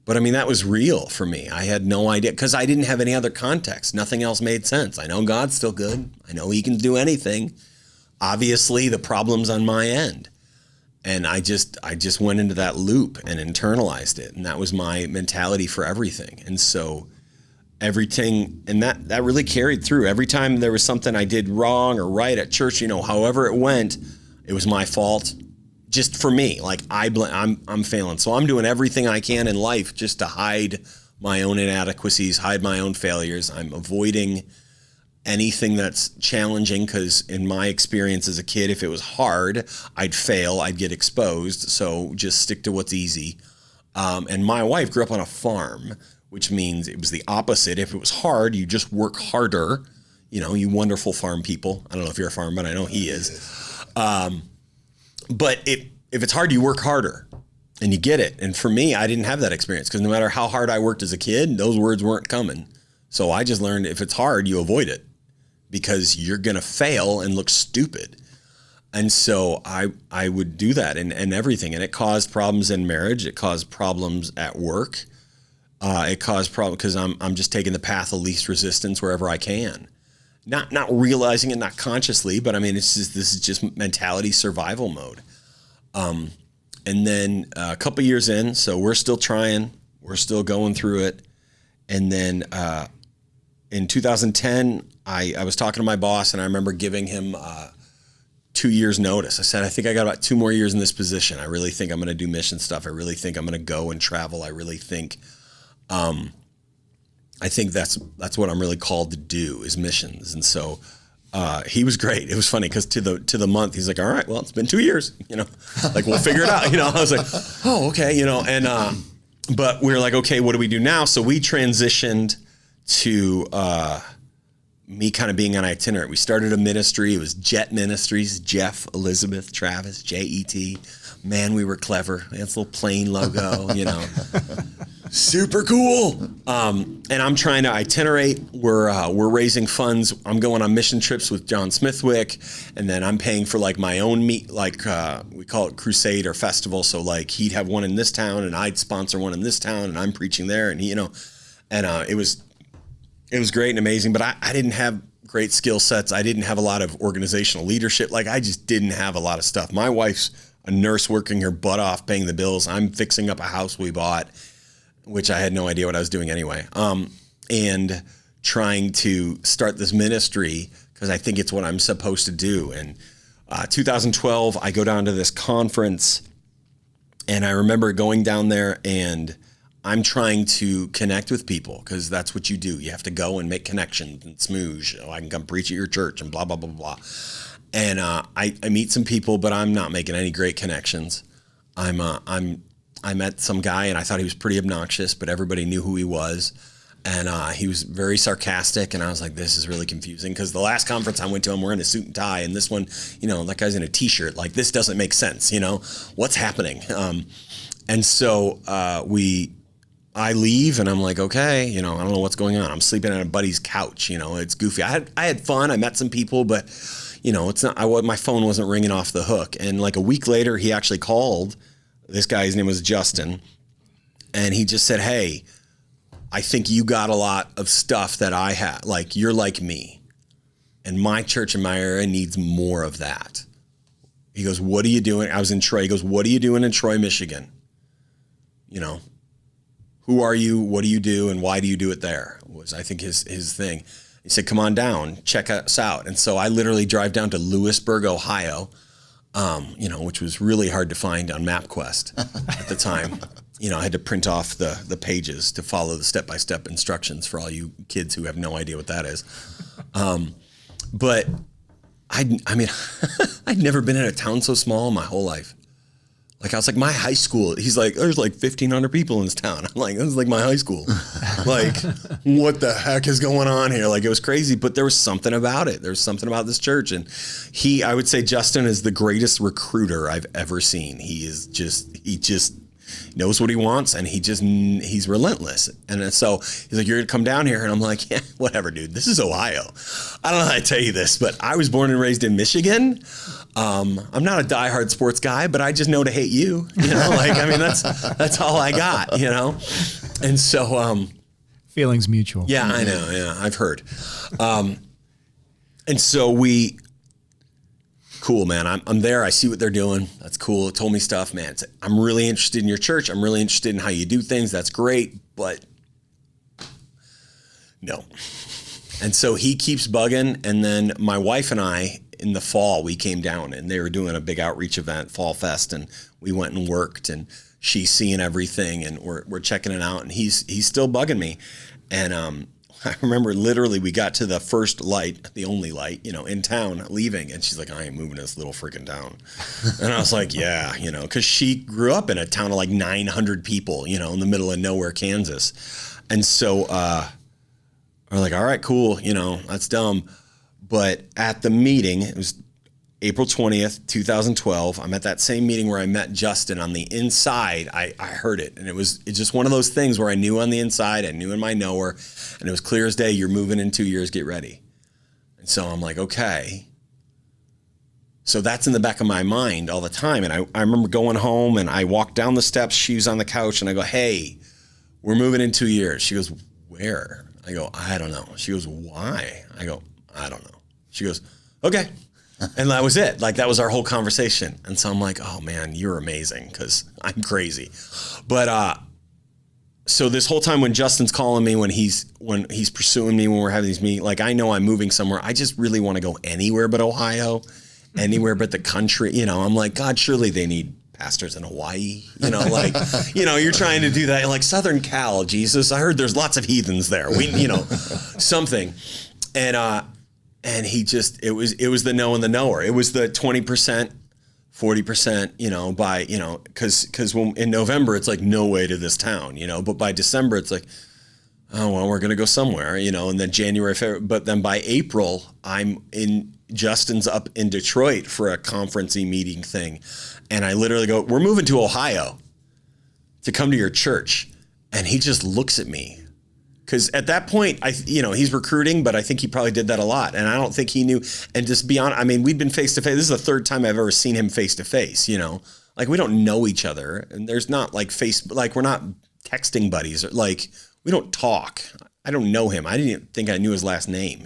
but I mean, that was real for me. I had no idea because I didn't have any other context. Nothing else made sense. I know God's still good. I know he can do anything. Obviously the problem's on my end. And I just went into that loop and internalized it. And that was my mentality for everything. And so everything, and that really carried through. Every time there was something I did wrong or right at church, you know, however it went, it was my fault. Just for me, like I'm failing. So I'm doing everything I can in life just to hide my own inadequacies, hide my own failures. I'm avoiding anything that's challenging because in my experience as a kid, if it was hard, I'd fail, I'd get exposed. So just stick to what's easy. And my wife grew up on a farm, which means it was the opposite. If it was hard, you just work harder. You know, you wonderful farm people. I don't know if you're a farmer, but I know he is. But if it's hard, you work harder and you get it. And for me, I didn't have that experience because no matter how hard I worked as a kid, those words weren't coming. So I just learned if it's hard, you avoid it because you're going to fail and look stupid. And so I would do that and everything. And it caused problems in marriage. It caused problems at work. It caused problems because I'm just taking the path of least resistance wherever I can. Not realizing it, not consciously, but I mean, this is just mentality survival mode. And then a couple years in, so we're still trying, we're still going through it. And then in 2010, I was talking to my boss and I remember giving him 2 years notice. I said, I think I got about 2 more years in this position. I really think I'm going to do mission stuff. I really think I'm going to go and travel. I really think, that's what I'm really called to do is missions. And so he was great. It was funny because to the month, he's like, all right, well, it's been 2 years, you know, like we'll figure it out. You know, I was like, oh, okay. You know, but we were like, okay, what do we do now? So we transitioned to me kind of being on itinerant. We started a ministry. It was Jet Ministries, Jeff, Elizabeth, Travis, Jet. Man, we were clever. That's a little plane logo, you know. Super cool. And I'm trying to itinerate. We're raising funds. I'm going on mission trips with John Smithwick, and then I'm paying for like my own meet, like we call it crusade or festival. So like he'd have one in this town, and I'd sponsor one in this town, and I'm preaching there, and he, and it was great and amazing. But I didn't have great skill sets. I didn't have a lot of organizational leadership. Like I just didn't have a lot of stuff. My wife's a nurse working her butt off, paying the bills. I'm fixing up a house we bought, which I had no idea what I was doing anyway, and trying to start this ministry because I think it's what I'm supposed to do. And 2012, I go down to this conference, and I remember going down there, and I'm trying to connect with people because that's what you do. You have to go and make connections and smooge. I can come preach at your church and blah, blah, blah, blah. And I meet some people, but I'm not making any great connections. I met some guy, and I thought he was pretty obnoxious, but everybody knew who he was. And he was very sarcastic, and I was like, this is really confusing because the last conference I went to, I'm wearing a suit and tie, and this one, that guy's in a T-shirt. Like, this doesn't make sense, What's happening? And so I leave, and I'm like, okay, I don't know what's going on. I'm sleeping on a buddy's couch, it's goofy. I had fun. I met some people, but, it's not, my phone wasn't ringing off the hook. And like a week later, he actually called. This guy's name was Justin, and he just said, hey, I think you got a lot of stuff that I have. Like, you're like me, and my church in my area needs more of that. He goes, what are you doing? I was in Troy. He goes, what are you doing in Troy, Michigan? Who are you? What do you do? And why do you do it there? Was, I think, his thing. He said, come on down, check us out. And so I literally drive down to Lewisburg, Ohio, which was really hard to find on MapQuest at the time. I had to print off the pages to follow the step-by-step instructions for all you kids who have no idea what that is. But I'd never been in a town so small in my whole life. Like, I was like, my high school, he's like, there's like 1,500 people in this town. I'm like, this is like my high school. Like, what the heck is going on here? Like, it was crazy, but there was something about it. There was something about this church. And I would say Justin is the greatest recruiter I've ever seen. He just knows what he wants, and he's relentless. And so he's like, you're gonna come down here. And I'm like, yeah, whatever, dude. This is Ohio. I don't know how to tell you this, but I was born and raised in Michigan. I'm not a diehard sports guy, but I just know to hate you. That's all I got, And so feelings mutual. Yeah, I know. Yeah, I've heard. And so cool, man. I'm there. I see what they're doing. That's cool. It told me stuff, man. I'm really interested in your church. I'm really interested in how you do things. That's great, but no. And so he keeps bugging. And then my wife and I, in the fall, we came down, and they were doing a big outreach event, Fall Fest, and we went and worked, and she's seeing everything, and we're checking it out, and he's still bugging me. And I remember literally we got to the first light, the only light, in town, leaving, and she's like, I ain't moving to this little freaking town. And I was like, yeah, because she grew up in a town of like 900 people, in the middle of nowhere, Kansas. And so we're like, all right, cool, that's dumb. But at the meeting, it was April 20th, 2012. I'm at that same meeting where I met Justin. On the inside, I heard it. And it's just one of those things where I knew on the inside, I knew in my knower, and it was clear as day, you're moving in 2 years, get ready. And so I'm like, okay. So that's in the back of my mind all the time. And I remember going home, and I walked down the steps, she was on the couch, and I go, hey, we're moving in 2 years. She goes, where? I go, I don't know. She goes, why? I go, I don't know. She goes, okay. And that was it. Like, that was our whole conversation. And so I'm like, oh man, you're amazing, because I'm crazy. But so this whole time when Justin's calling me, when he's pursuing me, when we're having these meetings, like, I know I'm moving somewhere. I just really want to go anywhere but Ohio, anywhere but the country. I'm like, God, surely they need pastors in Hawaii. You're trying to do that. Like, Southern Cal, Jesus, I heard there's lots of heathens there. Something. And he just, it was the no and the knower. It was the 20% 40%, by, cause when in November, it's like no way to this town, but by December, it's like, oh, well, we're going to go somewhere, and then January, February, but then by April, Justin's up in Detroit for a conferencing meeting thing. And I literally go, we're moving to Ohio to come to your church. And he just looks at me. Cause at that point, he's recruiting, but I think he probably did that a lot. And I don't think he knew. And just be honest, we'd been face to face. This is the third time I've ever seen him face to face, like we don't know each other, and there's not like we're not texting buddies, or like we don't talk. I don't know him. I didn't think I knew his last name,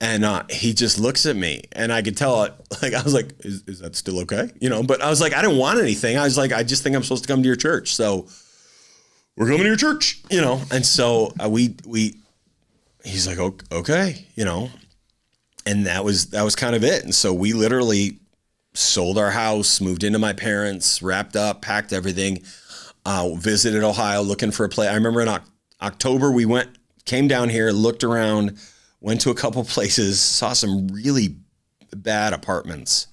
and he just looks at me, and I could tell, I was like, is that still okay? But I was like, I didn't want anything. I was like, I just think I'm supposed to come to your church. So we're coming to your church, And so he's like, okay, and that was kind of it. And so we literally sold our house, moved into my parents, wrapped up, packed everything, visited Ohio looking for a place. I remember in October, came down here, looked around, went to a couple places, saw some really bad apartments.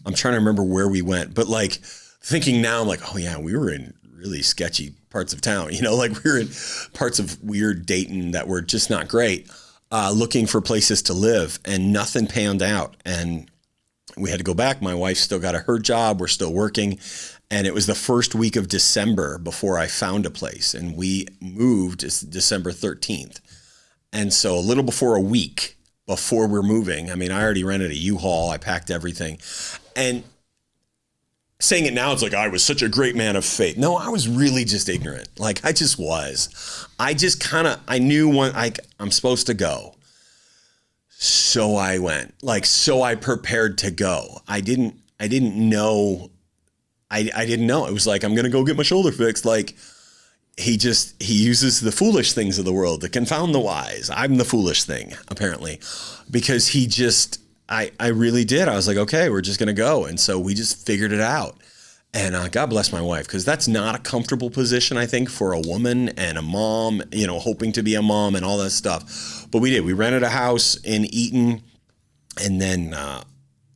I'm trying to remember where we went, but like thinking now, I'm like, oh yeah, we were in really sketchy parts of town, like we were in parts of weird Dayton that were just not great, looking for places to live, and nothing panned out. And we had to go back. My wife still got her job. We're still working. And it was the first week of December before I found a place, and we moved December 13th. And so a little before a week before we're moving, I already rented a U-Haul. I packed everything. And saying it now, it's like I was such a great man of faith. No, I was really just ignorant. Like I just was. I just I knew I'm supposed to go. So I went. So I prepared to go. I didn't know. I didn't know. It was like, I'm going to go get my shoulder fixed. Like he uses the foolish things of the world to confound the wise. I'm the foolish thing, apparently, because I really did. I was like, okay, we're just going to go. And so we just figured it out. And God bless my wife, because that's not a comfortable position, I think, for a woman and a mom, hoping to be a mom and all that stuff. But we did. We rented a house in Eaton, and then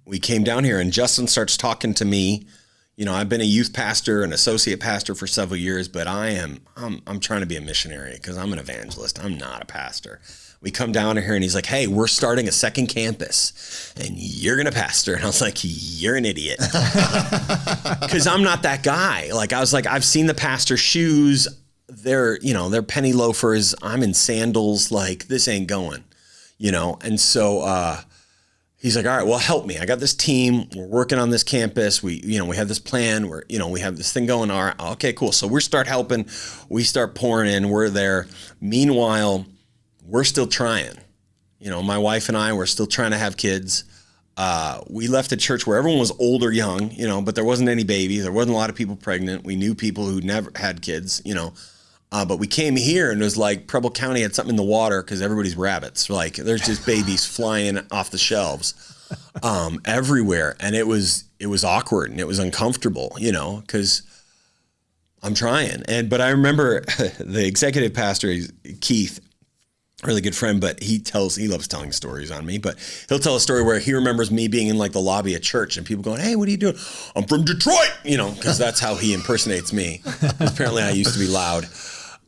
we came down here, and Justin starts talking to me. I've been a youth pastor, an associate pastor for several years, but I'm trying to be a missionary because I'm an evangelist. I'm not a pastor. We come down here and he's like, hey, we're starting a second campus and you're going to pastor. And I was like, you're an idiot. Because I'm not that guy. Like, I was like, I've seen the pastor's shoes. They're penny loafers. I'm in sandals. Like, this ain't going, And so he's like, all right, well, help me. I got this team. We're working on this campus. We have this plan. We have this thing going. All right, okay, cool. So we start helping. We start pouring in. We're there. Meanwhile, we're still trying. My wife and I were still trying to have kids. We left a church where everyone was old or young, but there wasn't any babies. There wasn't a lot of people pregnant. We knew people who never had kids, but we came here and it was like Preble County had something in the water because everybody's rabbits. Like there's just babies flying off the shelves everywhere. And it was awkward and it was uncomfortable, because I'm trying. But I remember the executive pastor, Keith, really good friend, but he loves telling stories on me, but he'll tell a story where he remembers me being in like the lobby at church and people going, hey, what are you doing? I'm from Detroit, because that's how he impersonates me. Apparently I used to be loud.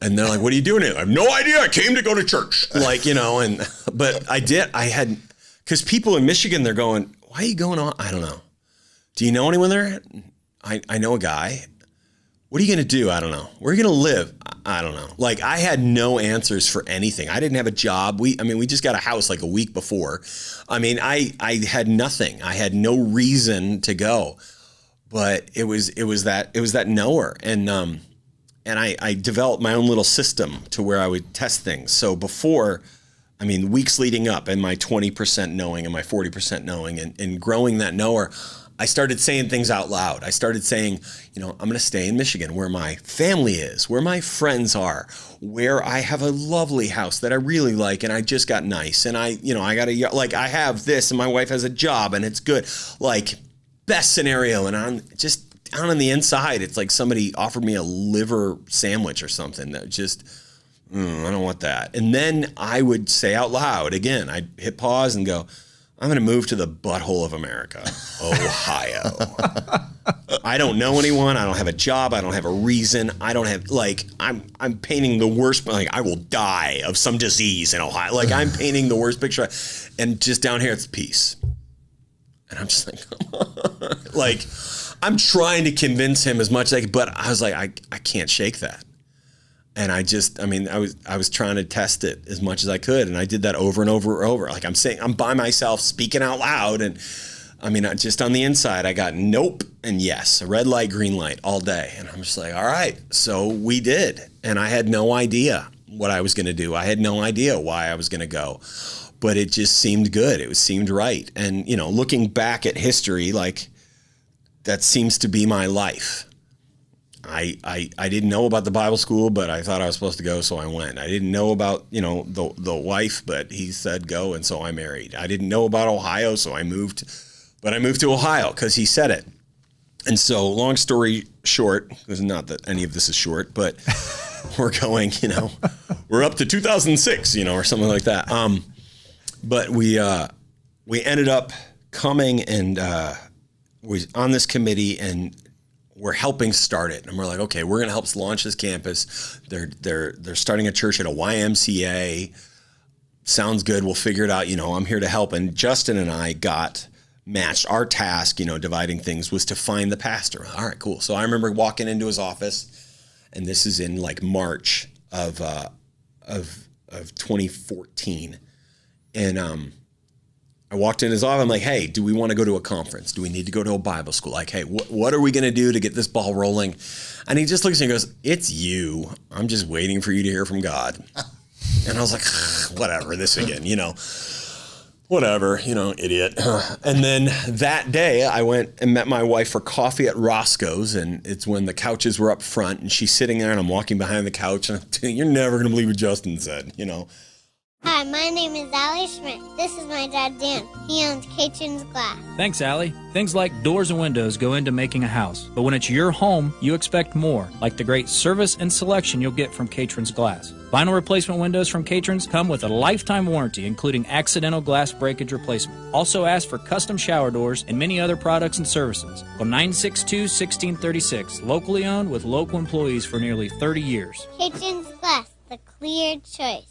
And they're like, what are you doing here? I have no idea. I came to go to church. But I had, because people in Michigan, they're going, why are you going on? I don't know. Do you know anyone there? I know a guy. What are you going to do? I don't know. Where are you going to live? I don't know. Like I had no answers for anything. I didn't have a job. We just got a house like a week before. I had nothing. I had no reason to go, but it was that knower. And I developed my own little system to where I would test things. So before, weeks leading up and my 20% knowing and my 40% knowing and growing that knower, I started saying things out loud. I started saying, I'm going to stay in Michigan where my family is, where my friends are, where I have a lovely house that I really like and I just got nice. And I have this and my wife has a job and it's good. Like best scenario. And I'm just down on the inside, it's like somebody offered me a liver sandwich or something that just, I don't want that. And then I would say out loud, again, I'd hit pause and go, I'm going to move to the butthole of America, Ohio. I don't know anyone. I don't have a job. I don't have a reason. I don't have, like, I'm painting the worst, like, I will die of some disease in Ohio. Like, I'm painting the worst picture. And just down here, it's peace. And I'm just like, come on. Like, I'm trying to convince him as much as I can, but I was like, I can't shake that. And I was trying to test it as much as I could. And I did that over and over and over. Like I'm saying, I'm by myself speaking out loud. And I mean, just on the inside, I got nope and yes, a red light, green light all day. And I'm just like, all right. So we did. And I had no idea what I was going to do. I had no idea why I was going to go. But it just seemed good. It seemed right. And, you know, looking back at history, like that seems to be my life. I didn't know about the Bible school, but I thought I was supposed to go, so I went. I didn't know about, you know, the wife, but he said go, and so I married. I didn't know about Ohio, so I moved, but I moved to Ohio because he said it. And so long story short, because not that any of this is short, but we're going, you know, we're up to 2006, you know, or something like that. But we ended up coming and was on this committee, and we're helping start it. And we're like, okay, we're going to help launch this campus. They're starting a church at a YMCA. Sounds good. We'll figure it out. You know, I'm here to help. And Justin and I got matched. Our task, you know, dividing things was to find the pastor. All right, cool. So I remember walking into his office, and this is in like March of 2014. And I walked in his office. I'm like, hey, do we want to go to a conference? Do we need to go to a Bible school? Like, hey, what are we going to do to get this ball rolling? And he just looks at me and goes, it's you. I'm just waiting for you to hear from God. And I was like, whatever, this again, you know, whatever, you know, idiot. And then that day I went and met my wife for coffee at Roscoe's, and it's when the couches were up front, and she's sitting there and I'm walking behind the couch, and I'm telling you, you're never going to believe what Justin said, you know. Hi, my name is Allie Schmidt. This is my dad, Dan. He owns Catron's Glass. Thanks, Allie. Things like doors and windows go into making a house, but when it's your home, you expect more, like the great service and selection you'll get from Catron's Glass. Vinyl replacement windows from Catron's come with a lifetime warranty, including accidental glass breakage replacement. Also ask for custom shower doors and many other products and services. Call 962-1636, locally owned with local employees for nearly 30 years. Catron's Glass, the clear choice.